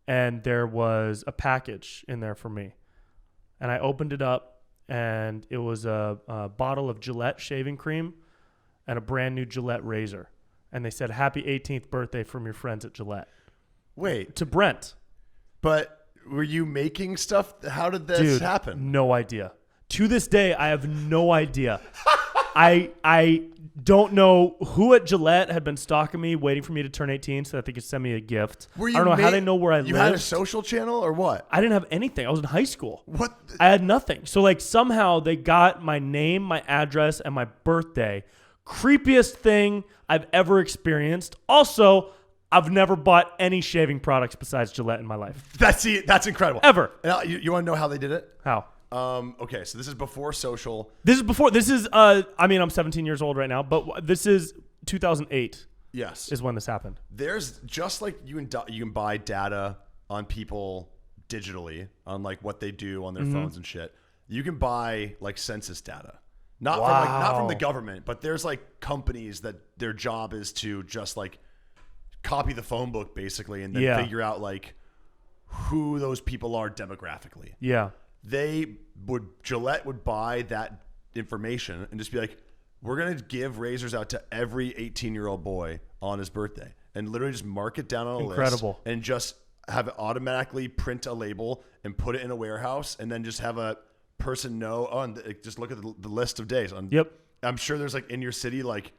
and there was a package in there for me. And I opened it up, and it was a bottle of Gillette shaving cream and a brand new Gillette razor. And they said, happy 18th birthday from your friends at Gillette. Wait. To Brent. But were you making stuff? How did this happen? No idea. To this day, I have no idea. I don't know who at Gillette had been stalking me, waiting for me to turn 18 so that they could send me a gift. I don't know how they know where I lived. You had a social channel or what? I didn't have anything. I was in high school. What? I had nothing. So like somehow they got my name, my address, and my birthday. Creepiest thing I've ever experienced. Also, I've never bought any shaving products besides Gillette in my life. That's incredible. Ever. And you want to know how they did it? How? Okay, so this is before social. I'm 17 years old right now, but this is 2008. Yes. Is when this happened. There's just like you can buy data on people digitally on like what they do on their phones and shit. You can buy like census data. Not from the government, but there's like companies that their job is to just like copy the phone book basically and then figure out like who those people are demographically. Yeah. Gillette would buy that information and just be like, we're going to give razors out to every 18-year-old boy on his birthday and literally just mark it down on a list and just have it automatically print a label and put it in a warehouse and then just have a person know, and just look at the list of days. Yep. I'm sure there's like in your city, like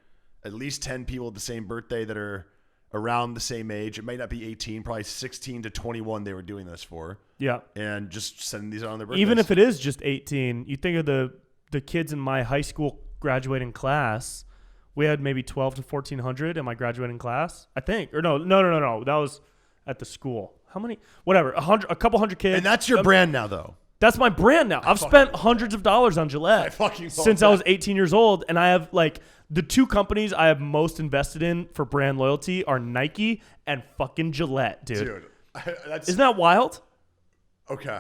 at least 10 people with the same birthday that are around the same age. It might not be 18, probably 16 to 21 they were doing this for. Yeah. And just sending these out on their birthdays. Even if it is just 18, you think of the kids in my high school graduating class, we had maybe 12 to 1,400 in my graduating class, I think. Or no. That was at the school. How many? Whatever. A couple hundred kids. And that's your brand now, though. That's my brand now. I've spent hundreds of dollars on Gillette since I was 18 years old. And I have like the two companies I have most invested in for brand loyalty are Nike and fucking Gillette, dude. Isn't that wild? Okay.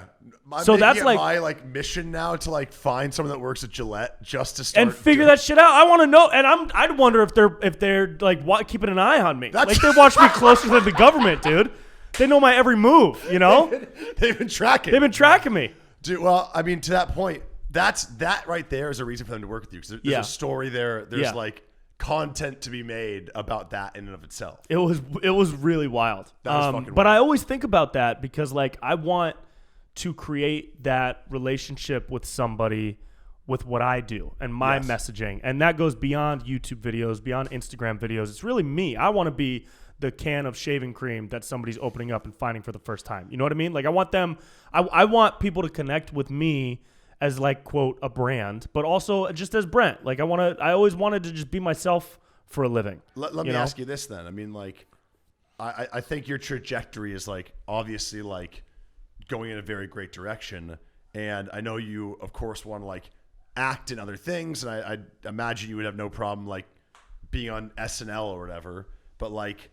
So that's like my like mission now to like find someone that works at Gillette just to start and figure that shit out. I want to know, and I'd wonder if they're like keeping an eye on me. Like they watch me closer than the government, dude. They know my every move, you know? They've been tracking. They've been tracking me. Dude, well, I mean, to that point, that right there is a reason for them to work with you. Because there's a story there. There's like content to be made about that in and of itself. It was really wild. That was fucking wild. But I always think about that because like I want to create that relationship with somebody with what I do and my messaging. And that goes beyond YouTube videos, beyond Instagram videos. It's really me. I want to be the can of shaving cream that somebody's opening up and finding for the first time. You know what I mean? Like I want them, I want people to connect with me as like, quote, a brand, but also just as Brent. Like I always wanted to just be myself for a living. Let me ask you this then. I mean, like, I think your trajectory is like, obviously like going in a very great direction. And I know you, of course, want to like act in other things. And I imagine you would have no problem like being on SNL or whatever, but like,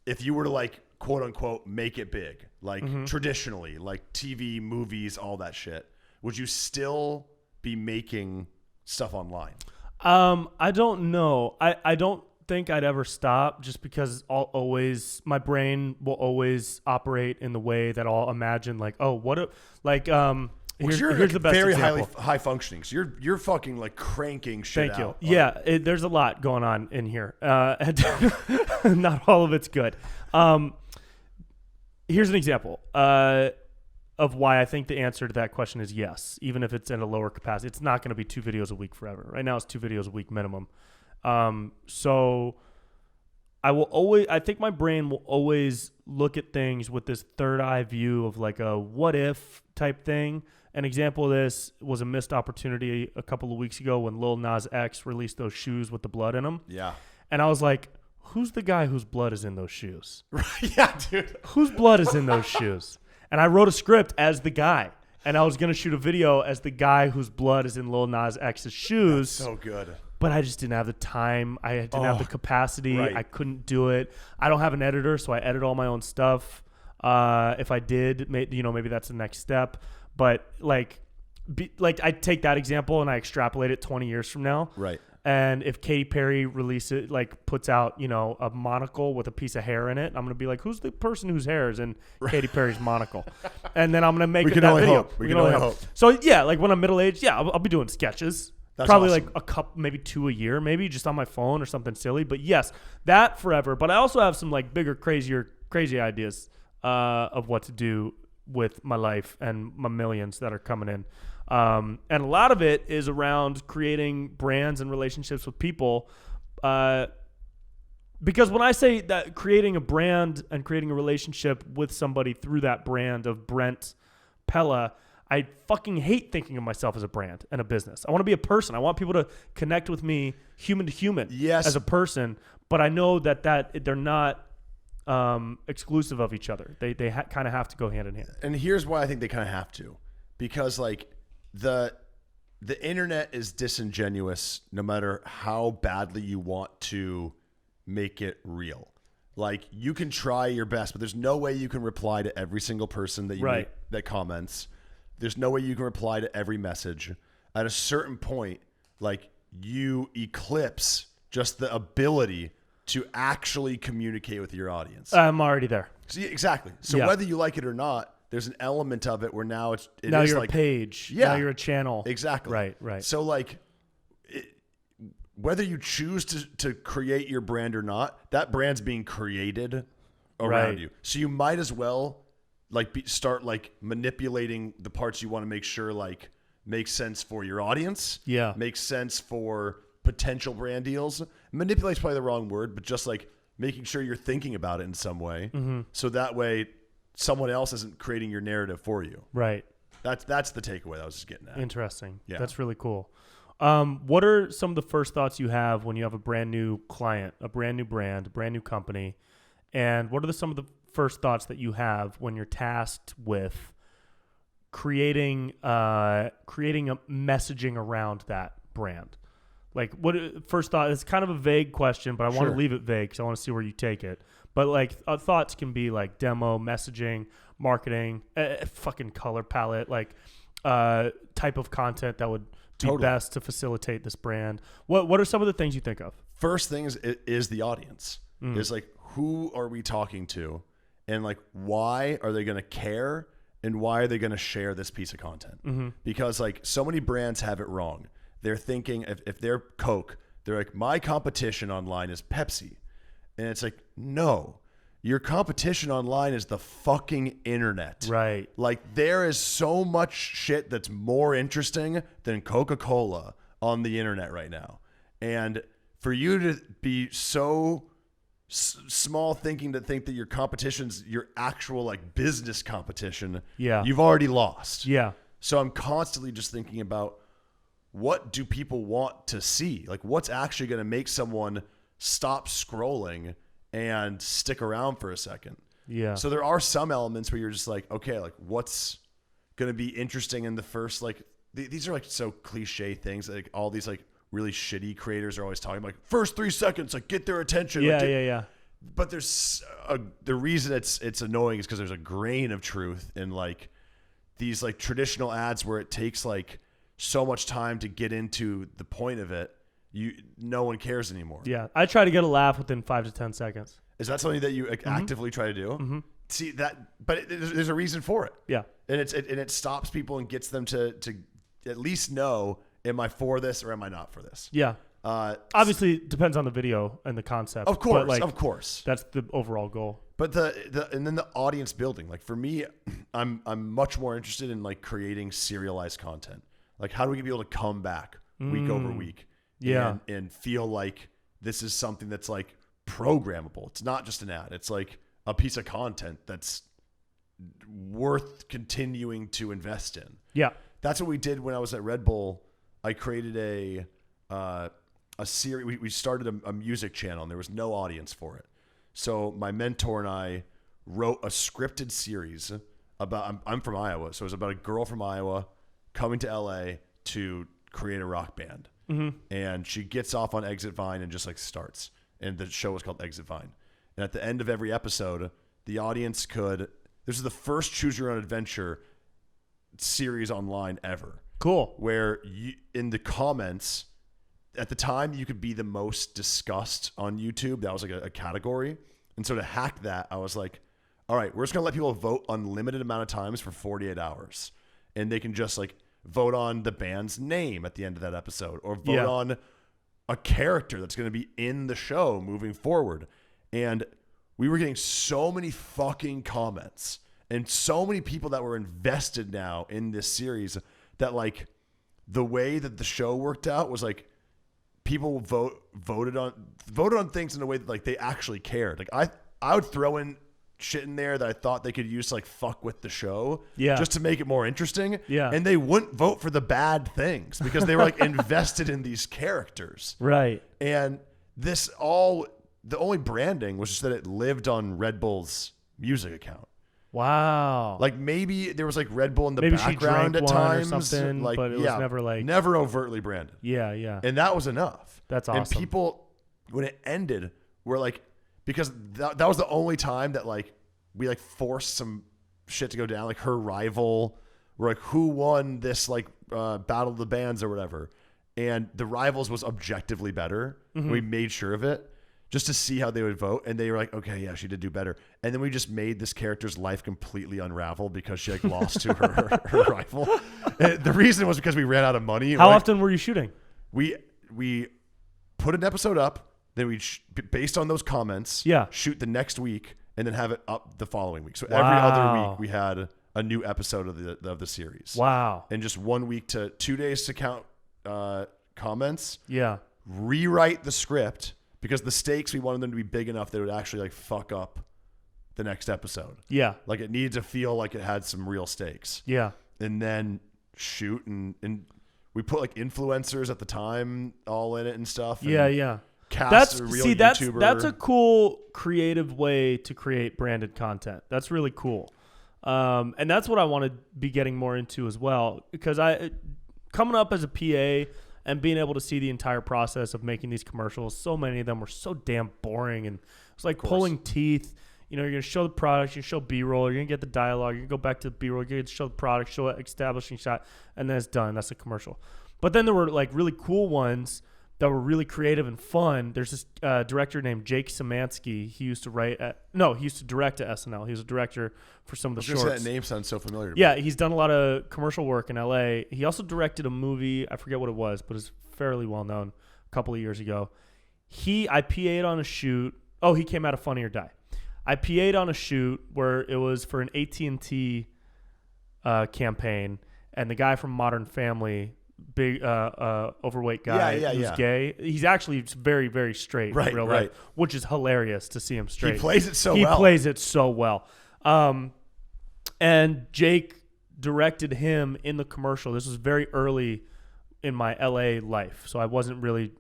if you were to like quote unquote make it big, like traditionally, like TV, movies, all that shit, would you still be making stuff online? I don't know. I don't think I'd ever stop just because my brain will always operate in the way that I'll imagine like, oh, here's the best very example. high functioning. So you're fucking like cranking shit out. Thank you. Yeah, there's a lot going on in here. Not all of it's good. Here's an example of why I think the answer to that question is yes, even if it's in a lower capacity. It's not going to be 2 videos a week forever. Right now it's 2 videos a week minimum. So I think my brain will always look at things with this third eye view of like a what if type thing. An example of this was a missed opportunity a couple of weeks ago when Lil Nas X released those shoes with the blood in them. Yeah. And I was like, who's the guy whose blood is in those shoes? Yeah, dude. Whose blood is in those shoes? And I wrote a script as the guy. And I was going to shoot a video as the guy whose blood is in Lil Nas X's shoes. That's so good. But I just didn't have the time. I didn't have the capacity. Right. I couldn't do it. I don't have an editor, so I edit all my own stuff. If I did, maybe that's the next step. But I take that example and I extrapolate it 20 years from now. Right. And if Katy Perry releases, like puts out, you know, a monocle with a piece of hair in it, I'm gonna be like, who's the person whose hair is in Katy Perry's monocle? And then I'm gonna make that video. We can only hope. So yeah, like when I'm middle aged, yeah, I'll be doing sketches. That's probably awesome. like a couple, maybe 2 a year, maybe just on my phone or something silly. But yes, that forever. But I also have some like bigger, crazy ideas of what to do with my life and my millions that are coming in. And a lot of it is around creating brands and relationships with people. Because when I say that creating a brand and creating a relationship with somebody through that brand of Brent Pella, I fucking hate thinking of myself as a brand and a business. I want to be a person. I want people to connect with me human to human as a person. But I know that they're not exclusive of each other. They kind of have to go hand in hand. And here's why I think they kind of have to. Because like the internet is disingenuous no matter how badly you want to make it real. Like you can try your best, but there's no way you can reply to every single person that you that comments. There's no way you can reply to every message. At a certain point, like you eclipse just the ability to actually communicate with your audience. I'm already there. See, exactly. So whether you like it or not, there's an element of it where now now is you're like a page. Yeah. Now you're a channel. Exactly. Right. So like whether you choose to create your brand or not, that brand's being created around you. So you might as well like start like manipulating the parts you want to make sure like make sense for your audience. Yeah. Makes sense for potential brand deals. Manipulate's probably the wrong word, but just like making sure you're thinking about it in some way. Mm-hmm. So that way someone else isn't creating your narrative for you. Right. That's the takeaway that I was just getting at. Interesting. Yeah. That's really cool. What are some of the first thoughts you have when you have a brand new client, a brand new brand, a brand new company? And what are some of the first thoughts that you have when you're tasked with creating a messaging around that brand? Like, what first thought? It's kind of a vague question, but I want to leave it vague because I want to see where you take it. But like, thoughts can be like demo, messaging, marketing, fucking color palette, like type of content that would be best to facilitate this brand. What are some of the things you think of? First thing is the audience. Is like, who are we talking to, and like, why are they going to care, and why are they going to share this piece of content? Mm-hmm. Because like, so many brands have it wrong. They're thinking if they're Coke, they're like, my competition online is Pepsi. And it's like, no, your competition online is the fucking internet. Right. Like there is so much shit that's more interesting than Coca-Cola on the internet right now. And for you to be so small thinking to think that your competition's your actual like business competition, you've already lost. Yeah. So I'm constantly just thinking about, what do people want to see? Like what's actually going to make someone stop scrolling and stick around for a second? Yeah. So there are some elements where you're just like, okay, like what's going to be interesting in the first, like these are like so cliche things. Like all these like really shitty creators are always talking about, like first 3 seconds, like get their attention. Yeah. Like, Yeah. But there's the reason it's annoying is because there's a grain of truth in like these like traditional ads where it takes like so much time to get into the point of it, no one cares anymore. Yeah, I try to get a laugh within 5 to 10 seconds. Is that something that you actively try to do? Mm-hmm. See that, but there's a reason for it. Yeah, and it stops people and gets them to at least know, am I for this or am I not for this? Yeah. Obviously, it depends on the video and the concept. Of course, but like, of course. That's the overall goal. But and then the audience building. Like for me, I'm much more interested in like creating serialized content. Like, how do we get people to come back week over week? Yeah. And feel like this is something that's like programmable. It's not just an ad. It's like a piece of content that's worth continuing to invest in. Yeah. That's what we did when I was at Redbull. I created a series. We started a music channel and there was no audience for it. So my mentor and I wrote a scripted series about, I'm from Iowa. So it was about a girl from Iowa coming to LA to create a rock band. Mm-hmm. And she gets off on Exit Vine and just like starts. And the show was called Exit Vine. And at the end of every episode, the audience this is the first Choose Your Own Adventure series online ever. Cool. Where in the comments, at the time you could be the most discussed on YouTube. That was like a category. And so to hack that, I was like, all right, we're just going to let people vote unlimited amount of times for 48 hours. And they can just like vote on the band's name at the end of that episode or vote on a character that's going to be in the show moving forward. And we were getting so many fucking comments and so many people that were invested now in this series that like the way that the show worked out was like people voted on things in a way that like they actually cared. Like I would throw in shit in there that I thought they could use to like fuck with the show just to make it more interesting. Yeah. And they wouldn't vote for the bad things because they were like invested in these characters. Right. And the only branding was just that it lived on Red Bull's music account. Wow. Like maybe there was like Red Bull in the background at times or something, like, but it was never overtly branded. Yeah, yeah. And that was enough. That's awesome. And people, when it ended, were like, because that was the only time that like we like forced some shit to go down. Like her rival, we're like, who won this like battle of the bands or whatever. And the rivals was objectively better. Mm-hmm. We made sure of it. Just to see how they would vote. And they were like, okay, yeah, she did do better. And then we just made this character's life completely unravel because she like lost to her rival. And the reason was because we ran out of money. How often were you shooting? We put an episode up, then we based on those comments, shoot the next week, and then have it up the following week. So every other week we had a new episode of the series. Wow. And just 1 week to 2 days to count comments. Yeah. Rewrite the script. Because the stakes, we wanted them to be big enough that it would actually like fuck up the next episode. Yeah. Like it needed to feel like it had some real stakes. Yeah. And then shoot and we put like influencers at the time all in it and stuff. And cast a real YouTuber. That's a cool creative way to create branded content. That's really cool. And that's what I want to be getting more into as well. Because coming up as a PA and being able to see the entire process of making these commercials, so many of them were so damn boring. And it's like pulling teeth. You know, you're going to show the product, you show B-roll, you're going to get the dialogue, you're going to go back to the B-roll, you're going to show the product, show an establishing shot, and then it's done. That's a commercial. But then there were like really cool ones that were really creative and fun. There's this director named Jake Szymanski. He used to direct at SNL. He was a director for some of the shorts. That name sounds so familiar to me. He's done a lot of commercial work in LA. He also directed a movie, I forget what it was, but it's fairly well known, a couple of years ago. I PA'd on a shoot. Oh, he came out of Funny or Die. I PA'd on a shoot where it was for an AT&T campaign, and the guy from Modern Family, big overweight guy who's gay. He's actually very, very straight in real life, which is hilarious to see him straight. He plays it so well. And Jake directed him in the commercial. This was very early in my LA life, so I wasn't really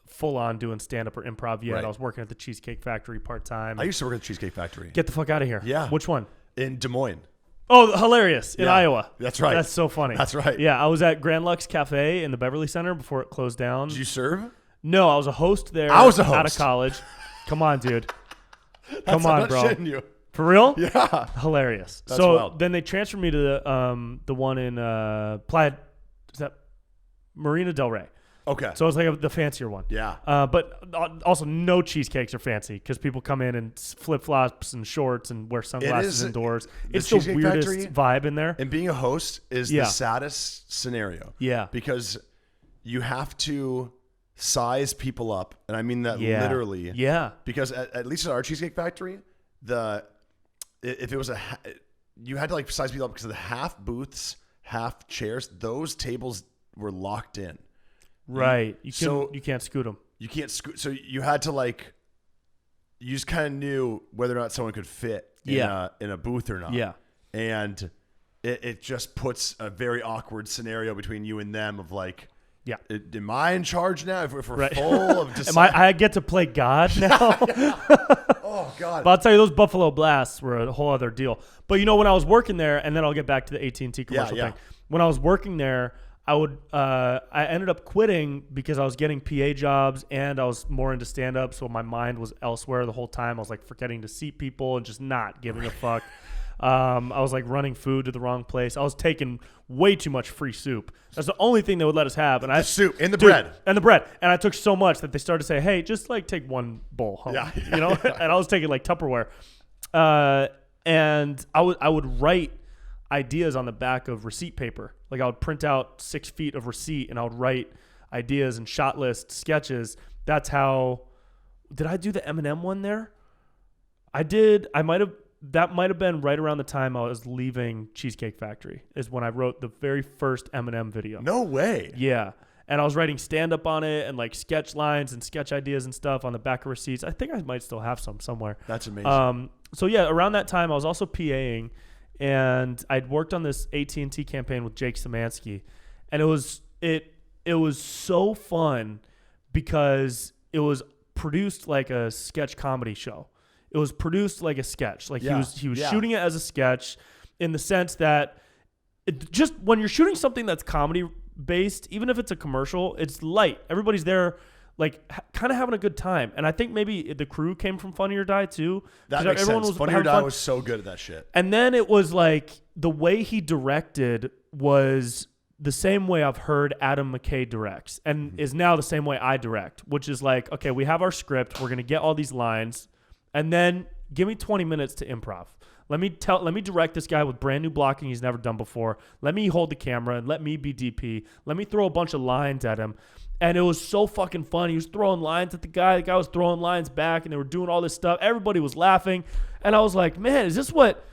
full on doing stand-up or improv yet. I was working at the Cheesecake Factory part-time. I used to work at the Cheesecake Factory. Get the fuck out of here. Yeah. Which one? In Des Moines. Oh, hilarious. In Iowa. That's right. That's so funny. That's right. Yeah, I was at Grand Lux Cafe in the Beverly Center before it closed down. Did you serve? No, I was a host there. I was a host. Out of college. Come on, dude. Come on, bro. Shitting you. For real? Yeah. Hilarious. That's wild. Then they transferred me to the one in Playa, is that Marina Del Rey? Okay. So it was like the fancier one. Yeah. But also no cheesecakes are fancy because people come in and flip-flops and shorts and wear sunglasses indoors. It's the weirdest vibe in there. And being a host is the saddest scenario. Yeah. Because you have to size people up. And I mean that literally. Yeah. Because at least at our Cheesecake Factory, if it was you had to like size people up because of the half booths, half chairs, those tables were locked in. Right. You can't scoot them. You can't scoot. So you had to like, you just kind of knew whether or not someone could fit in a booth or not. Yeah. And it just puts a very awkward scenario between you and them of like, am I in charge now? If we're full of I get to play God now? Oh, God. But I'll tell you, those Buffalo Blasts were a whole other deal. But, when I was working there, and then I'll get back to the AT&T commercial thing. When I was working there, I ended up quitting because I was getting PA jobs and I was more into stand-up, so my mind was elsewhere the whole time. I was, like, forgetting to seat people and just not giving a fuck. I was like running food to the wrong place. I was taking way too much free soup. That's the only thing they would let us have. And the soup and the bread. And the bread. And I took so much that they started to say, hey, just like take one bowl home. Yeah. You know? And I was taking like Tupperware. And I would write ideas on the back of receipt paper. Like I would print out 6 feet of receipt and I would write ideas and shot list sketches. That's how. Did I do the Eminem one there? I did. That might have been right around the time I was leaving Cheesecake Factory is when I wrote the very first Eminem video. No way. Yeah. And I was writing stand-up on it and like sketch lines and sketch ideas and stuff on the back of receipts. I think I might still have some somewhere. That's amazing. So yeah, around that time I was also PAing, and I'd worked on this AT&T campaign with Jake Szymanski, and it was so fun because it was produced like a sketch comedy show. It was produced like a sketch. Like he was shooting it as a sketch in the sense that just when you're shooting something that's comedy based, even if it's a commercial, it's light. Everybody's there like kind of having a good time. And I think maybe the crew came from Funny or Die too. That makes sense. Funny or Die was so good at that shit. And then it was like the way he directed was the same way I've heard Adam McKay directs and is now the same way I direct, which is like, okay, we have our script. We're going to get all these lines and then give me 20 minutes to improv. Let me direct this guy with brand new blocking he's never done before. Let me hold the camera and let me be DP. Let me throw a bunch of lines at him. And it was so fucking fun. He was throwing lines at the guy. The guy was throwing lines back, and they were doing all this stuff. Everybody was laughing. And I was like, man, is this what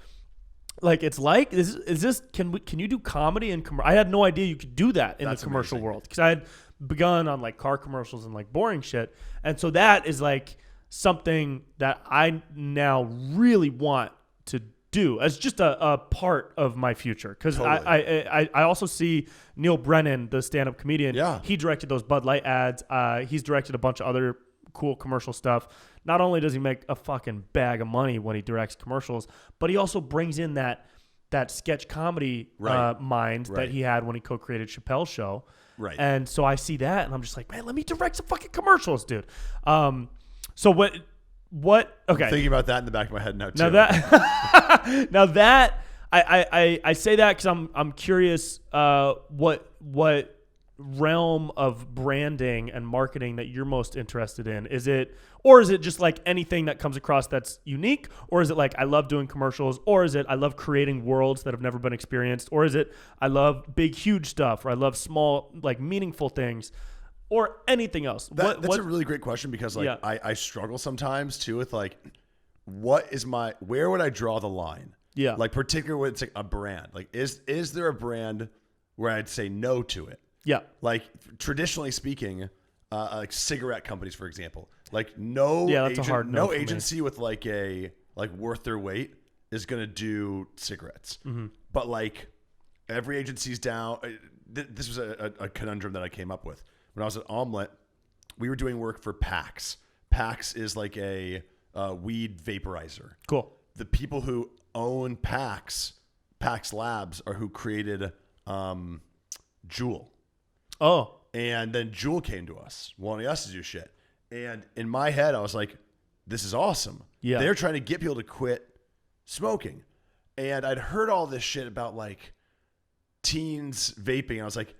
like it's like? Is this can you do comedy and I had no idea you could do that in the commercial world, because I had begun on like car commercials and like boring shit. And so that is like something that I now really want to do as just a part of my future, because totally. I also see Neil Brennan, the stand-up comedian. Yeah. He directed those Bud Light ads. He's directed a bunch of other cool commercial stuff. Not only does he make a fucking bag of money when he directs commercials, but he also brings in that sketch comedy mind that he had when he co-created Chappelle Show. Right. And so I see that and I'm just like, man, let me direct some fucking commercials, dude. So what? Okay. I'm thinking about that in the back of my head now too. Now that I say that because I'm curious what realm of branding and marketing that you're most interested in. Is it just like anything that comes across that's unique, or is it like I love doing commercials, or is it I love creating worlds that have never been experienced, or is it I love big huge stuff, or I love small like meaningful things? Or anything else? That's a really great question, because like I struggle sometimes too with like, where would I draw the line? Yeah. Like particularly when it's like a brand. Like is there a brand where I'd say no to it? Yeah. Like traditionally speaking, like cigarette companies, for example, like no agency with like a worth their weight is gonna do cigarettes. Mm-hmm. But like every agency's down. This was a conundrum that I came up with. When I was at Omelette, we were doing work for PAX. PAX is like a weed vaporizer. Cool. The people who own PAX Labs, are who created Juul. Oh. And then Juul came to us, wanting us to do shit. And in my head, I was like, this is awesome. Yeah. They're trying to get people to quit smoking. And I'd heard all this shit about like teens vaping. I was like,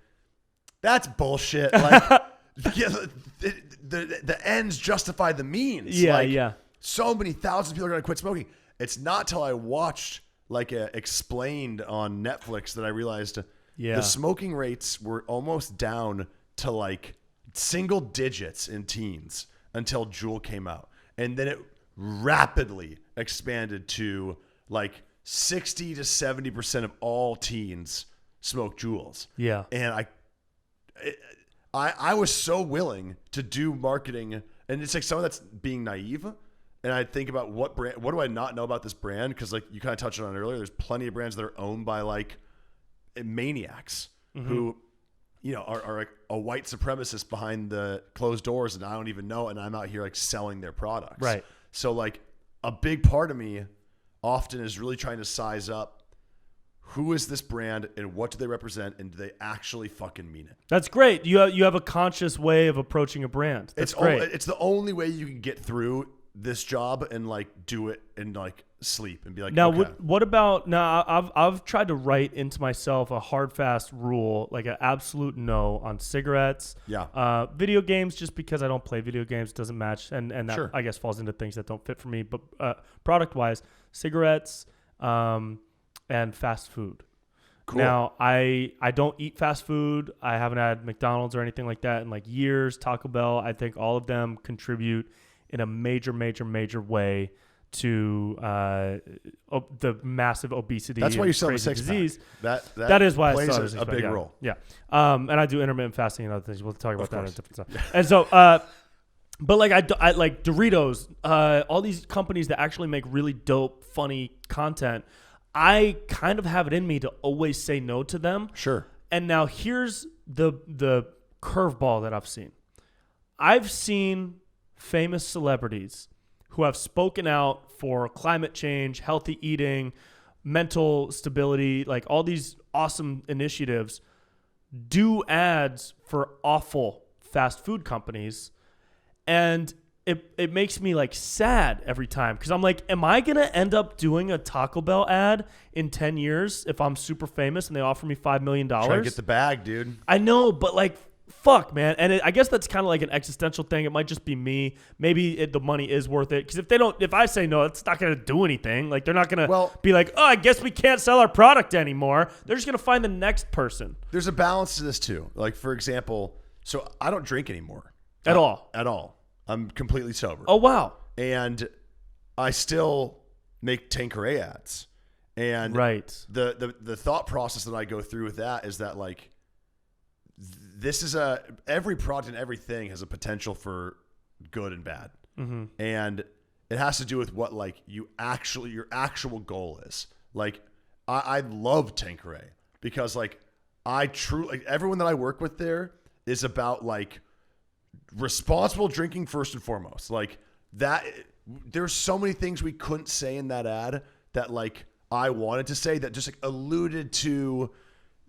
that's bullshit. Like, the ends justify the means. Yeah, like, so many thousands of people are going to quit smoking. It's not till I watched like Explained on Netflix that I realized the smoking rates were almost down to like single digits in teens until Juul came out. And then it rapidly expanded to like 60 to 70% of all teens smoke Juuls. Yeah. And I was so willing to do marketing, and it's like some of that's being naive. And I think about what do I not know about this brand? Because like you kind of touched on it earlier, there's plenty of brands that are owned by like maniacs who, you know, are like a white supremacist behind the closed doors, and I don't even know, and I'm out here like selling their products. Right. So like a big part of me often is really trying to size up, who is this brand and what do they represent, and do they actually fucking mean it? That's great. You have a conscious way of approaching a brand. That's great. It's the only way you can get through this job and like do it and like sleep and be like, now okay. what about now? I've tried to write into myself a hard fast rule, like an absolute no on cigarettes. Yeah. Video games, just because I don't play video games, doesn't match, and that Sure. I guess falls into things that don't fit for me. But product wise, cigarettes, and fast food. Cool. Now, I don't eat fast food. I haven't had McDonald's or anything like that in like years. Taco Bell, I think all of them contribute in a major way to the massive obesity. That's why you and sell a crazy six-pack. disease. That is why I plays sell a big yeah. role. Yeah. And I do intermittent fasting and other things. We'll talk about that in different stuff. And so, but like I like Doritos, all these companies that actually make really dope, funny content. I kind of have it in me to always say no to them. Sure. And now here's the curveball that I've seen. I've seen famous celebrities who have spoken out for climate change, healthy eating, mental stability, like all these awesome initiatives, do ads for awful fast food companies. And it makes me like sad every time because I'm like, am I going to end up doing a Taco Bell ad in 10 years if I'm super famous and they offer me $5 million? Try to get the bag, dude. I know, but like, fuck, man. And I guess that's kind of like an existential thing. It might just be me. Maybe the money is worth it. Because if I say no, it's not going to do anything. Like, they're not going to be like, oh, I guess we can't sell our product anymore. They're just going to find the next person. There's a balance to this too. Like, for example, so I don't drink anymore. At all. I'm completely sober. Oh, wow. And I still make Tanqueray ads. And the thought process that I go through with that is that like, this is every product and everything has a potential for good and bad. Mm-hmm. And it has to do with what like your actual goal is. Like I love Tanqueray because like I truly, like, everyone that I work with there is about like responsible drinking first and foremost. Like that, there's so many things we couldn't say in that ad that like I wanted to say that just like alluded to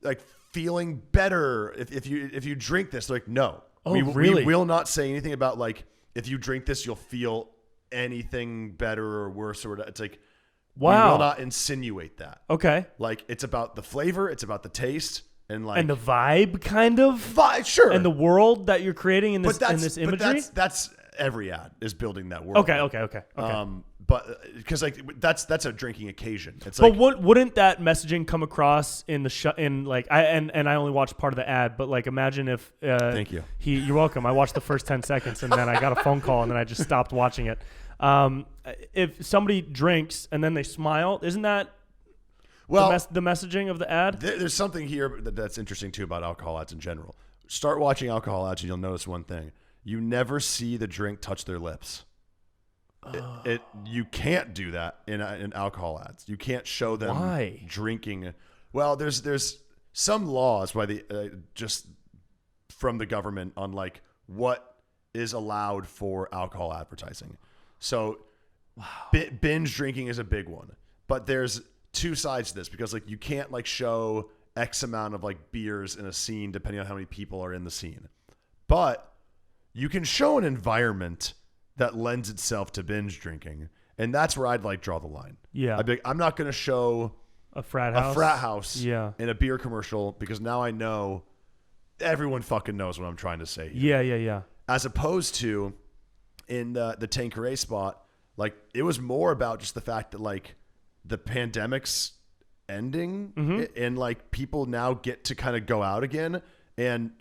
like feeling better if you drink this. Like, no, really? We will not say anything about like, if you drink this, you'll feel anything better or worse or whatever. It's like, wow. We will not insinuate that. Okay. Like it's about the flavor. It's about the taste. And like the vibe, kind of, sure, and the world that you're creating in this imagery. But that's every ad is building that world. Okay. But because like that's a drinking occasion. It's but like, wouldn't that messaging come across in the I only watched part of the ad, but like imagine if thank you. You're welcome. I watched the first 10 seconds and then I got a phone call and then I just stopped watching it. If somebody drinks and then they smile, isn't that? Well, the messaging of the ad? There's something here that's interesting, too, about alcohol ads in general. Start watching alcohol ads and you'll notice one thing. You never see the drink touch their lips. You can't do that in alcohol ads. You can't show them drinking. Well, there's some laws by the just from the government on like what is allowed for alcohol advertising. So binge drinking is a big one. But there's two sides to this because like you can't like show X amount of like beers in a scene depending on how many people are in the scene, but you can show an environment that lends itself to binge drinking, and that's where I'd like draw the line. Yeah, I'm not going to show a frat house in a beer commercial because now I know everyone fucking knows what I'm trying to say here. Yeah. As opposed to in the Tanqueray spot, like it was more about just the fact that like the pandemic's ending and like people now get to kind of go out again and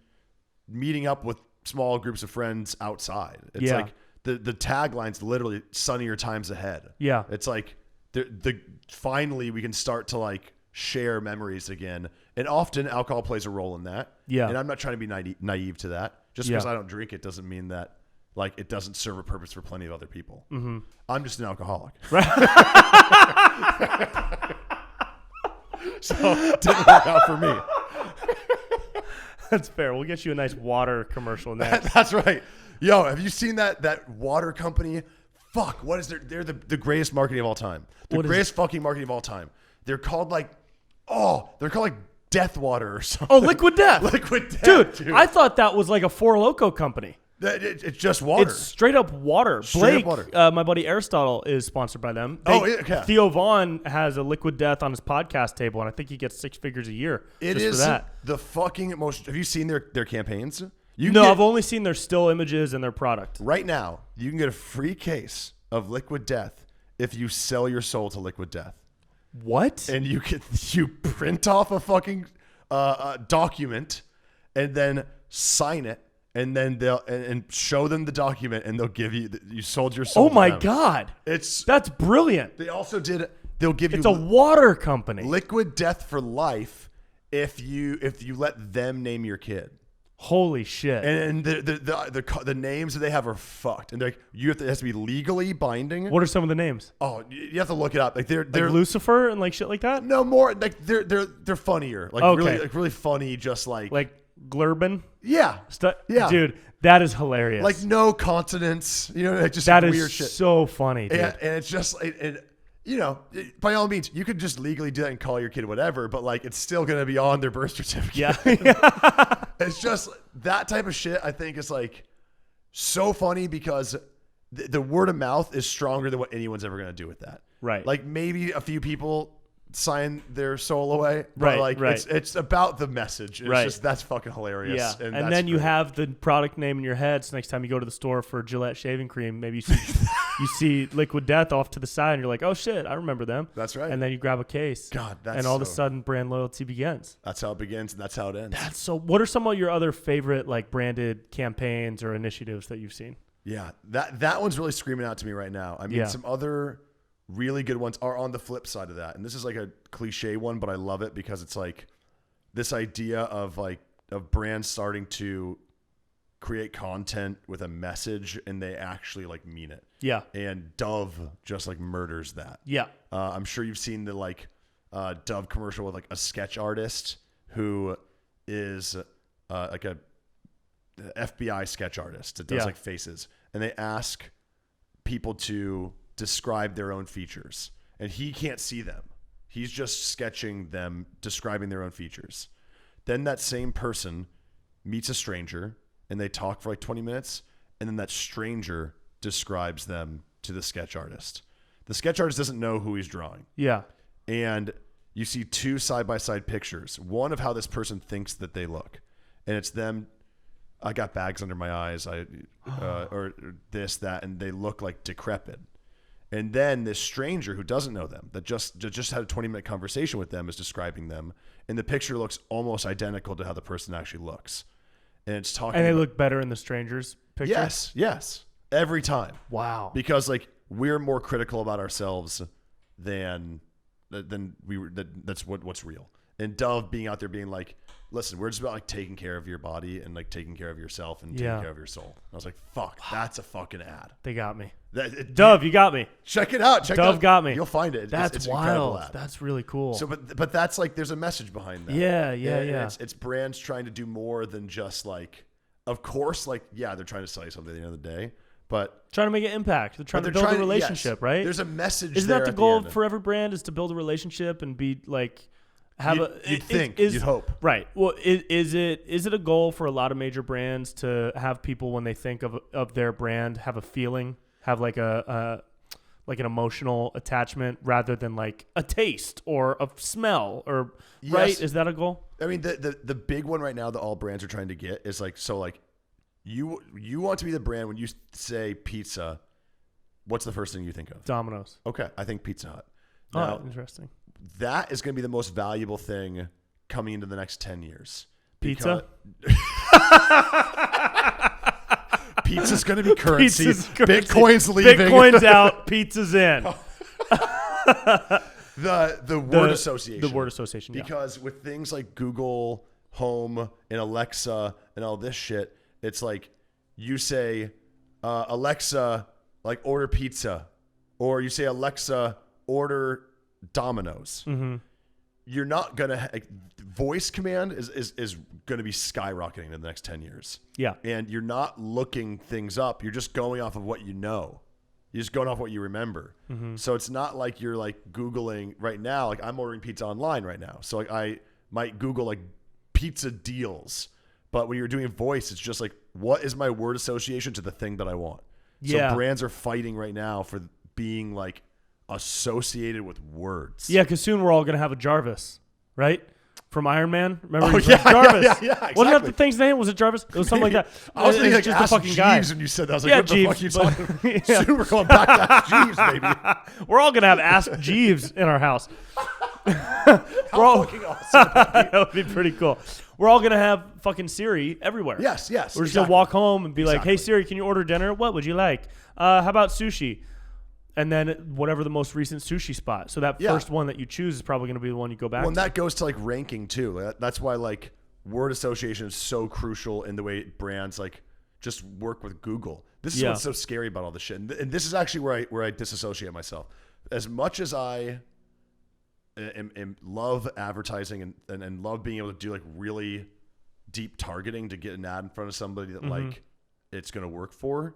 meeting up with small groups of friends outside. It's like the tagline's literally sunnier times ahead. Yeah. It's like the finally we can start to like share memories again. And often alcohol plays a role in that. Yeah. And I'm not trying to be naive to that. Just because I don't drink it doesn't mean that like it doesn't serve a purpose for plenty of other people. Mm-hmm. I'm just an alcoholic. So it didn't work out for me. That's fair. We'll get you a nice water commercial next. That's right. Yo, have you seen that water company? Fuck, what is they're the greatest marketing of all time. The greatest fucking marketing of all time. They're called like Death Water or something. Oh, Liquid Death. Liquid Death. Dude, I thought that was like a Four Loko company. It's just water. It's straight up water. Straight Blake, up water. my buddy Aristotle, is sponsored by them. Yeah. Theo Vaughn has a Liquid Death on his podcast table, and I think he gets 6 figures a year It just is for that. the fucking most. Have you seen their campaigns? I've only seen their still images and their product. Right now, you can get a free case of Liquid Death if you sell your soul to Liquid Death. What? And you print off a fucking document and then sign it. And then they'll and show them the document, and they'll give you sold your soul. Oh my God, that's brilliant. They also they'll give you. It's a water company. Liquid Death for life if you let them name your kid. Holy shit! And the names that they have are fucked, and it has to be legally binding. What are some of the names? Oh, you have to look it up. Like they're Lucifer and like shit like that. No, more like they're funnier. Like okay. really funny. Just like Glurbin. Yeah. Yeah. Dude, that is hilarious. Like no consonants, just that weird is shit. So funny, dude. And it's just, by all means, you could just legally do that and call your kid whatever, but like it's still going to be on their birth certificate. Yeah. It's just that type of shit. I think is like so funny because the word of mouth is stronger than what anyone's ever going to do with that. Right. Like maybe a few people sign their soul away, but it's about the message. It's just that's fucking hilarious. Yeah, and then you have the product name in your head. So next time you go to the store for Gillette shaving cream, maybe you see Liquid Death off to the side, and you're like, oh shit, I remember them. That's right. And then you grab a case. God, and all of a sudden brand loyalty begins. That's how it begins, and that's how it ends. What are some of your other favorite like branded campaigns or initiatives that you've seen? Yeah, that one's really screaming out to me right now. I mean, some other really good ones are on the flip side of that. And this is like a cliche one, but I love it because it's like this idea of brands starting to create content with a message and they actually like mean it. Yeah. And Dove just like murders that. Yeah. I'm sure you've seen the Dove commercial with like a sketch artist who is like a FBI sketch artist that does like faces. And they ask people to describe their own features, and he can't see them. He's just sketching them, describing their own features. Then that same person meets a stranger, and they talk for like 20 minutes, and then that stranger describes them to the sketch artist. The sketch artist doesn't know who he's drawing. Yeah. And you see 2 side-by-side pictures, one of how this person thinks that they look, and it's them. I got bags under my eyes, or this, that, and they look like decrepit. And then this stranger who doesn't know them, that just had a 20-minute conversation with them, is describing them, and the picture looks almost identical to how the person actually looks. And it's talking. And they look better in the stranger's picture. Yes, every time. Wow. Because like we're more critical about ourselves than we were. That's what's real. And Dove being out there being like, listen, we're just about like taking care of your body and like taking care of yourself and taking care of your soul. I was like, fuck, that's a fucking ad. They got me. Dove, you got me. Check it out. Dove got me. You'll find it. That's it's wild. That's really cool. So, but that's like, there's a message behind that. Yeah. It's brands trying to do more than just like, of course, like, yeah, they're trying to sell you something at the end of the day, but trying to make an impact. They're trying to build a relationship, right? There's a message. Isn't that the goal for every brand, is to build a relationship and be like, you'd hope. Right. Well, is it a goal for a lot of major brands to have people, when they think of their brand, have a feeling, have like an emotional attachment rather than like a taste or a smell or right? Is that a goal? I mean, the big one right now that all brands are trying to get is like, so like you want to be the brand when you say pizza, what's the first thing you think of? Domino's. Okay, I think Pizza Hut. Now, interesting. That is going to be the most valuable thing coming into the next 10 years. Pizza? Pizza's going to be currency. Bitcoin's leaving. Bitcoin's out. Pizza's in. The word association. The word association, Because with things like Google Home and Alexa and all this shit, it's like you say, Alexa, like order pizza. Or you say, Alexa, order Domino's. Mm-hmm. You're not gonna voice command is going to be skyrocketing in the next 10 years. Yeah, and you're not looking things up. You're just going off of what you know. You're just going off what you remember. Mm-hmm. So it's not like you're like Googling right now. Like I'm ordering pizza online right now, so like I might Google like pizza deals, But when you're doing voice, it's just like, what is my word association to the thing that I want? Yeah. So brands are fighting right now for being like associated with words. Yeah, because soon we're all gonna have a Jarvis, right? From Iron Man. Remember? Oh, He's like, Jarvis. yeah, exactly. Wasn't that the thing's name? Was it Jarvis? It was something like that. I was thinking like just Ask the fucking Jeeves guy. when you said that. I was like, Yeah, what the fuck are you talking about? Yeah. Soon we're going back to Ask Jeeves, baby. We're all gonna have Ask Jeeves in our house. How fucking awesome. That would be pretty cool. We're all gonna have fucking Siri everywhere. Yes. We're just exactly. gonna walk home and be like, Exactly. "Hey Siri, can you order dinner? What would you like? How about sushi?" And then whatever the most recent sushi spot. So that first one that you choose is probably gonna be the one you go back Well, and to. that goes to like ranking too. Like, that's why like word association is so crucial in the way brands like just work with Google. This is what's so scary about all this shit. And this is actually where I disassociate myself. As much as I love advertising and love being able to do like really deep targeting to get an ad in front of somebody that like it's going to work for,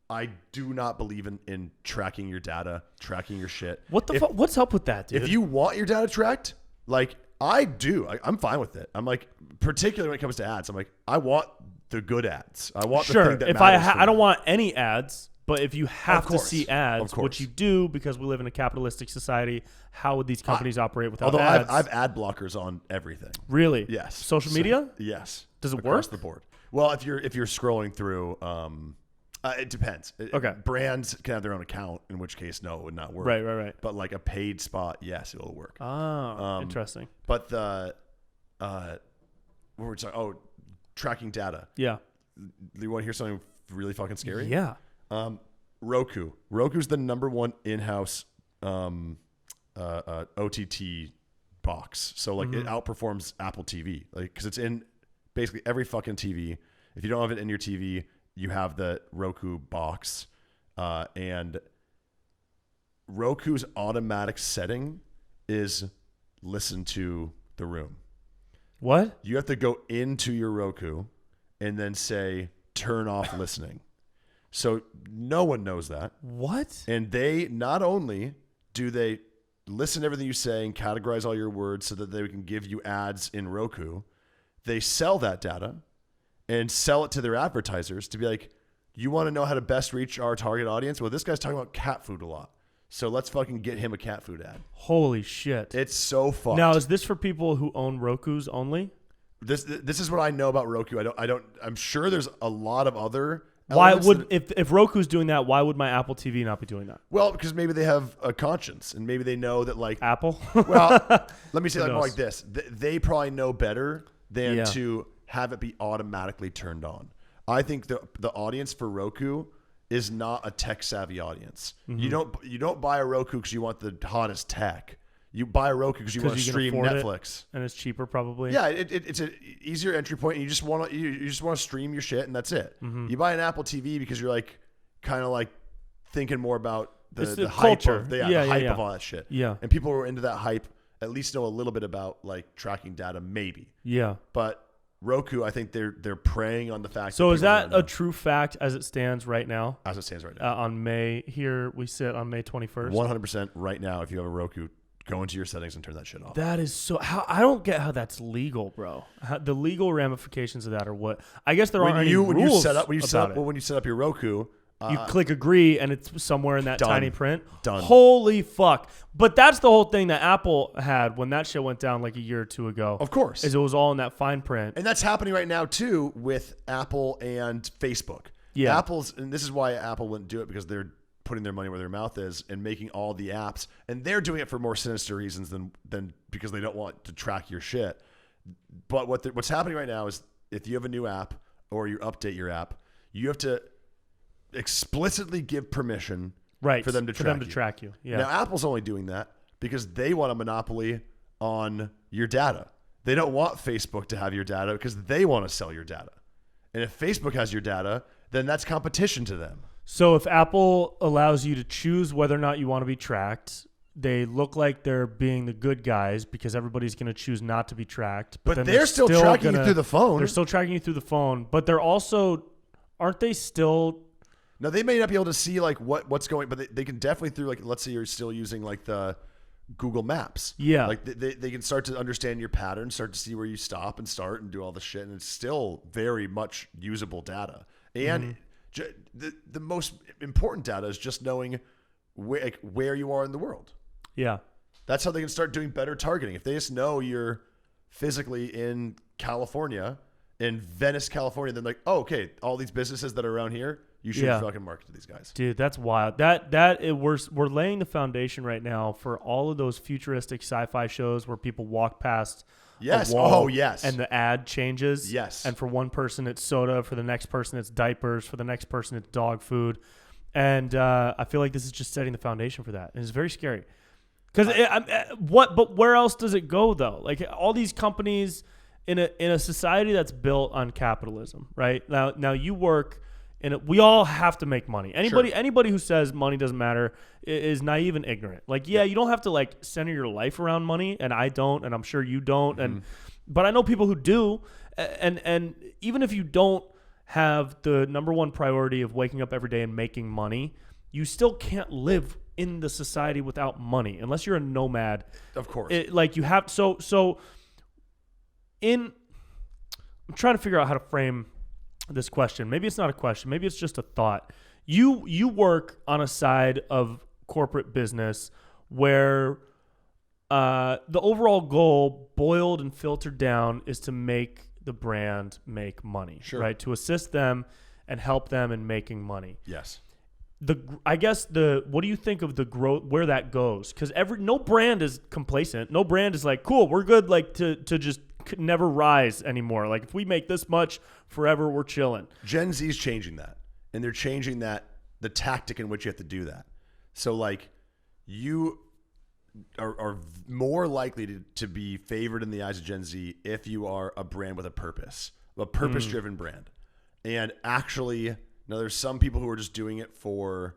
I do not believe in tracking your data, tracking your shit. What the fuck? What's up with that, dude? If you want your data tracked, like I do, I'm fine with it. I'm like, particularly when it comes to ads, I'm like, I want the good ads. I want the thing that if matters for I don't me. want any ads, but if you have to course. see ads, Of course. which you do because we live in a capitalistic society, how would these companies operate without Although ads? I've ad blockers on everything. Really? Yes. Social So- media? Yes. Does it across work? the board? Well, if you're scrolling through, it depends. Okay. Brands can have their own account, in which case, no, it would not work. Right. But like a paid spot, yes, it'll work. Oh, interesting. But the, what were we talking? Oh, tracking data. Yeah. You want to hear something really fucking scary? Yeah. Roku. Roku's the number one in-house OTT box. So like it outperforms Apple TV, like because it's in basically every fucking TV. If you don't have it in your TV, you have the Roku box, and Roku's automatic setting is listen to the room. What? You have to go into your Roku and then say turn off listening. So no one knows that. What? And they not only do they listen to everything you say and categorize all your words so that they can give you ads in Roku, they sell that data and sell it to their advertisers to be like, you want to know how to best reach our target audience? Well, this guy's talking about cat food a lot. So let's fucking get him a cat food ad. Holy shit. It's so fucked. Now, is this for people who own Rokus only? This is what I know about Roku. I'm sure there's a lot of other Why elements would that- if Roku's doing that, why would my Apple TV not be doing that? well, because maybe they have a conscience and maybe they know that like Apple? well, let me say that more knows? like this. They probably know better than Yeah. to have it be automatically turned on. I think the audience for Roku is not a tech savvy audience. Mm-hmm. You don't buy a Roku because you want the hottest tech. You buy a Roku because you want to you can stream afford it. Netflix. And it's cheaper probably. Yeah, it's an easier entry point, and you just want to stream your shit, and that's it. Mm-hmm. You buy an Apple TV because you're like kind of like thinking more about It's the the hype culture. of the Yeah, hype yeah. of all that shit. Yeah. And people who are into that hype at least know a little bit about like tracking data, maybe. Yeah. But Roku, I think they're preying on the fact. So is people that don't know. a true fact as it stands right now? As it stands right now? On May, here we sit on May 21st. 100% right now. If you have a Roku, go into your settings and turn that shit off. That is so. I don't get how that's legal, bro. The legal ramifications of that are what? I guess there aren't any rules when you set up your Roku, you click agree and it's somewhere in that Done. tiny print. Done. Holy fuck! But that's the whole thing that Apple had when that shit went down like a year or two ago. Of course. is it was all in that fine print. And that's happening right now too with Apple and Facebook. Yeah. And this is why Apple wouldn't do it, because they're putting their money where their mouth is and making all the apps, and they're doing it for more sinister reasons than because they don't want to track your shit. But what's happening right now is if you have a new app or you update your app, you have to explicitly give permission Right. for them to track you. Yeah. Now Apple's only doing that because they want a monopoly on your data. They don't want Facebook to have your data because they want to sell your data. And if Facebook has your data, then that's competition to them. So if Apple allows you to choose whether or not you want to be tracked, they look like they're being the good guys because everybody's going to choose not to be tracked. But then they're still tracking you through the phone. They're still tracking you through the phone, but they're also, aren't they still? Now, they may not be able to see like what's going, but they can definitely through like, let's say you're still using like the Google Maps. Yeah. Like they can start to understand your patterns, start to see where you stop and start and do all the shit. And it's still very much usable data. And the most important data is just knowing where you are in the world. Yeah. That's how they can start doing better targeting. If they just know you're physically in California, in Venice, California, then like, oh, okay, all these businesses that are around here, you should fucking market to these guys. Dude, that's wild. We're laying the foundation right now for all of those futuristic sci-fi shows where people walk past a wall and the ad changes. Yes. And for one person it's soda, for the next person it's diapers, for the next person it's dog food. And I feel like this is just setting the foundation for that. And it's very scary. But where else does it go though? Like all these companies in a society that's built on capitalism, right? Now you work and we all have to make money. Anybody who says money doesn't matter is naive and ignorant. Like, you don't have to like center your life around money, and I don't, and I'm sure you don't. But I know people who do, and even if you don't have the number one priority of waking up every day and making money, you still can't live in the society without money unless you're a nomad. Of course. You have I'm trying to figure out how to frame this question. Maybe it's not a question. Maybe it's just a thought. You work on a side of corporate business where the overall goal, boiled and filtered down, is to make the brand make money, right? To assist them and help them in making money. Yes. What do you think of the growth, where that goes? Because no brand is complacent. No brand is like, cool, we're good, like to just never rise anymore. Like if we make this much forever, we're chilling. Gen Z's changing that, and they're changing the tactic in which you have to do that. So like you are more likely to be favored in the eyes of Gen Z if you are a brand with a purpose-driven brand. And actually, now there's some people who are just doing it for,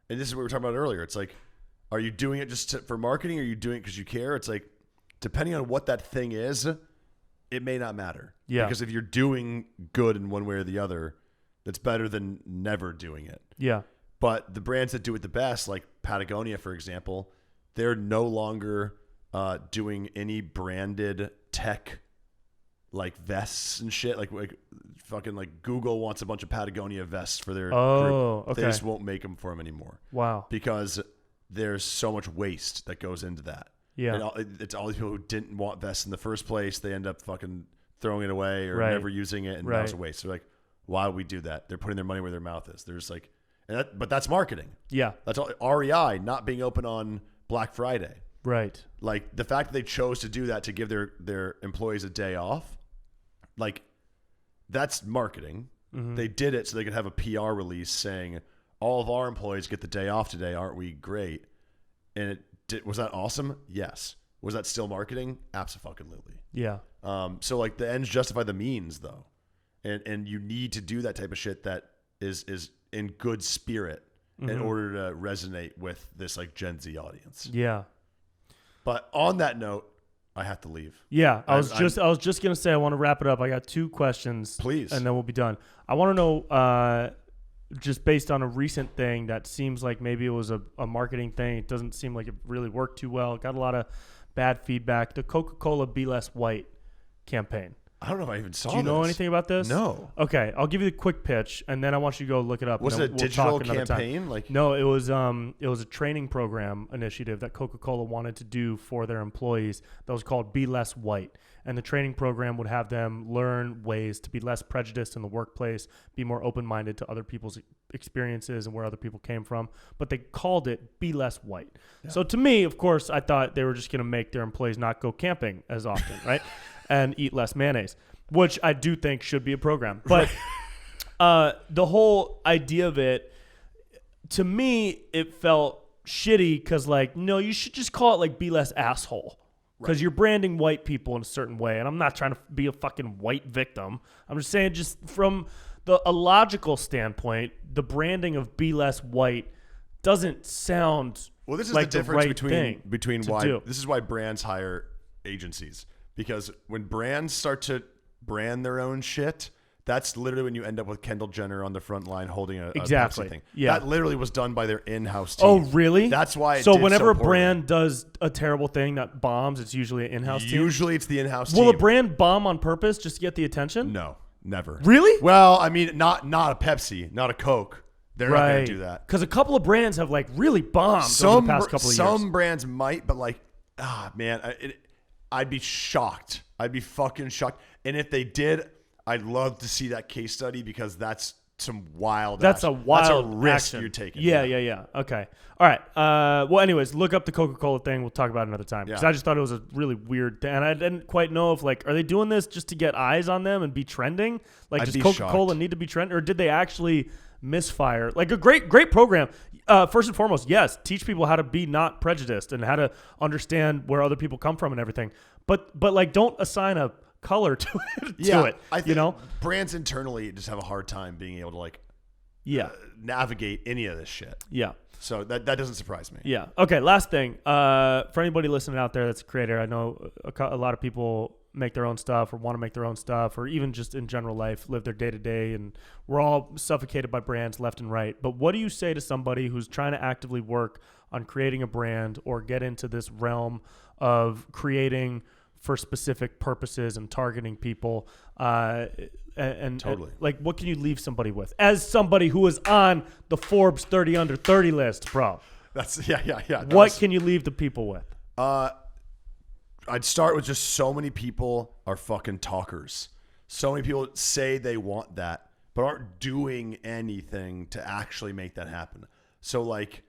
and this is what we were talking about earlier. It's like, are you doing it just for marketing? Or are you doing it because you care? It's like, depending on what that thing is, it may not matter. Yeah. Because if you're doing good in one way or the other, that's better than never doing it. Yeah. But the brands that do it the best, like Patagonia, for example, they're no longer doing any branded tech like vests and shit. Like fucking like Google wants a bunch of Patagonia vests for their group. Okay. They just won't make them for them anymore. Wow. Because there's so much waste that goes into that. Yeah. And it's all these people who didn't want vests in the first place. They end up fucking throwing it away or never using it, and now it's a waste. They're like, why would we do that? They're putting their money where their mouth is. There's like, but that's marketing. Yeah. That's all. REI not being open on Black Friday. Right. Like the fact that they chose to do that to give their employees a day off, like that's marketing. Mm-hmm. They did it so they could have a PR release saying all of our employees get the day off today. Aren't we great? And was that awesome? Yes. Was that still marketing? Absolutely. Yeah. So like the ends justify the means though. And you need to do that type of shit that is in good spirit in order to resonate with this like Gen Z audience. Yeah. But on that note, I have to leave. Yeah. I was just going to say, I want to wrap it up. I got 2 questions. Please. And then we'll be done. I want to know, just based on a recent thing that seems like maybe it was a marketing thing. It doesn't seem like it really worked too well. Got a lot of bad feedback. The Coca-Cola Be Less White campaign. I don't know if I even saw this. Do you know anything about this? No. Okay, I'll give you the quick pitch, and then I want you to go look it up. Was it a digital campaign? Like no, it was a training program initiative that Coca-Cola wanted to do for their employees. That was called Be Less White, and the training program would have them learn ways to be less prejudiced in the workplace, be more open-minded to other people's experiences and where other people came from. But they called it Be Less White. Yeah. So to me, of course, I thought they were just going to make their employees not go camping as often, right? And eat less mayonnaise, which I do think should be a program. But the whole idea of it, to me, it felt shitty because, like, no, you should just call it, like, Be Less Asshole. Because you're branding white people in a certain way. And I'm not trying to be a fucking white victim. I'm just saying, just from a logical standpoint, the branding of Be Less White doesn't sound well, this is like the difference right between why this is why brands hire agencies. Because when brands start to brand their own shit, That's literally when you end up with Kendall Jenner on the front line holding a Exactly. Pepsi thing. Yeah. That literally was done by their in-house team. Oh, really? That's why it So did whenever a poorly. brand does a terrible thing that bombs, it's usually an in-house team? Usually it's the in-house team. Will a brand bomb on purpose just to get the attention? No, never. Really? Well, I mean, not a Pepsi, not a Coke. They're not going to do that. Because a couple of brands have like really bombed over the past couple of years. Some brands might, but like, man, I'd be shocked. I'd be fucking shocked. And if they did, I'd love to see that case study because that's some wild. That's action. a wild That's a risk action. you're taking. Yeah. Okay. All right. Well, anyways, look up the Coca-Cola thing. We'll talk about it another time because I just thought it was a really weird thing, and I didn't quite know if like, are they doing this just to get eyes on them and be trending? Like, does Coca-Cola need to be trending, or did they actually misfire? Like a great program. First and foremost, yes, teach people how to be not prejudiced and how to understand where other people come from and everything. But like, don't assign a color to it. I think brands internally just have a hard time being able to like navigate any of this shit. Yeah. So that doesn't surprise me. Yeah. Okay. Last thing. For anybody listening out there that's a creator, I know a lot of people make their own stuff or want to make their own stuff, or even just in general life, live their day to day, and we're all suffocated by brands left and right. But what do you say to somebody who's trying to actively work on creating a brand or get into this realm of creating for specific purposes and targeting people? And totally. Like, what can you leave somebody with as somebody who is on the Forbes 30 under 30 list, bro? That's What can you leave the people with? I'd start with just so many people are fucking talkers. So many people say they want that, but aren't doing anything to actually make that happen. So like,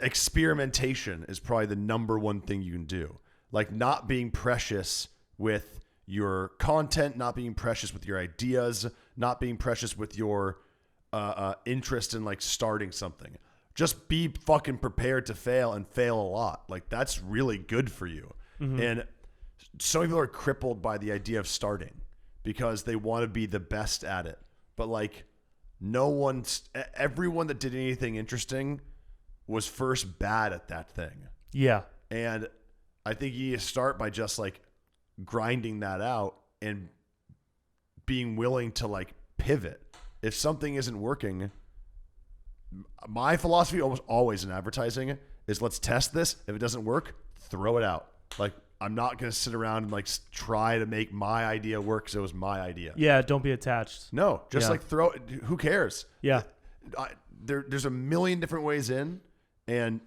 experimentation is probably the number one thing you can do. Like, not being precious with your content, not being precious with your ideas, not being precious with your interest in like starting something. Just be fucking prepared to fail and fail a lot. Like, that's really good for you. Mm-hmm. And so many people are crippled by the idea of starting because they want to be the best at it. But like, everyone that did anything interesting was first bad at that thing. Yeah. And I think you need to start by just like grinding that out and being willing to like pivot. If something isn't working, my philosophy almost always in advertising is let's test this. If it doesn't work, throw it out. Like, I'm not going to sit around and like try to make my idea work because it was my idea. Yeah. Don't be attached. No, just like throw it. Who cares? Yeah. There's a million different ways in, and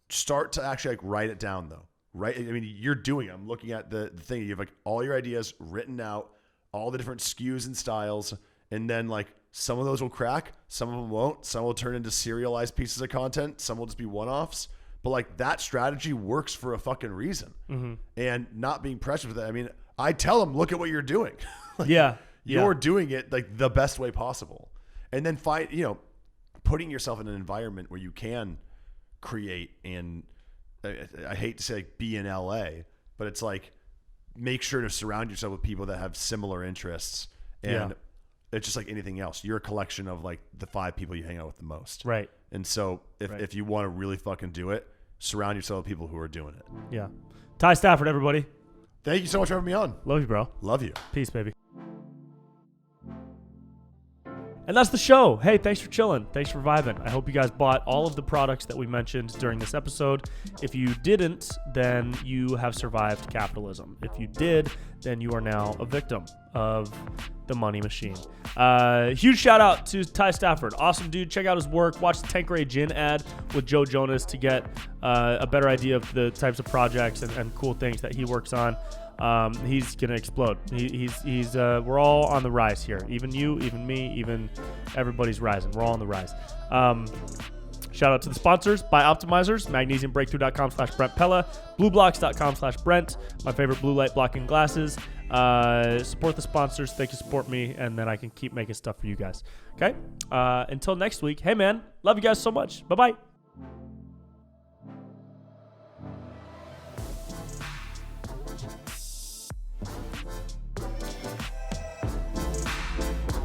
start to actually like write it down though. Right? I mean, you're doing it. I'm looking at the thing. You have like all your ideas written out, all the different SKUs and styles, and then like some of those will crack, some of them won't. Some will turn into serialized pieces of content. Some will just be one-offs. But like, that strategy works for a fucking reason. Mm-hmm. And not being precious with it. I mean, I tell them, look at what you're doing. Like, you're doing it like the best way possible. And then putting yourself in an environment where you can create, and I hate to say like be in LA, but it's like, make sure to surround yourself with people that have similar interests. And it's just like anything else. You're a collection of like the 5 people you hang out with the most. Right. And so if you want to really fucking do it, surround yourself with people who are doing it. Yeah. Ty Stafford, everybody. You so much for having me on. Love you, bro. Love you. Peace, baby. And that's the show. Hey, thanks for chilling. Thanks for vibing. I hope you guys bought all of the products that we mentioned during this episode. If you didn't, then you have survived capitalism. If you did, then you are now a victim of the money machine. Huge shout out to Ty Stafford. Awesome dude. Check out his work. Watch the Tanqueray Gin ad with Joe Jonas to get a better idea of the types of projects and cool things that he works on. He's gonna explode. He's we're all on the rise here. Even you, even me, even everybody's rising. We're all on the rise. Shout out to the sponsors, Buy Optimizers, magnesiumbreakthrough.com/Brent Pella, blueblocks.com/Brent, my favorite blue light blocking glasses. Support the sponsors. They can support me, and then I can keep making stuff for you guys. Okay? Until next week, hey man, love you guys so much. Bye-bye.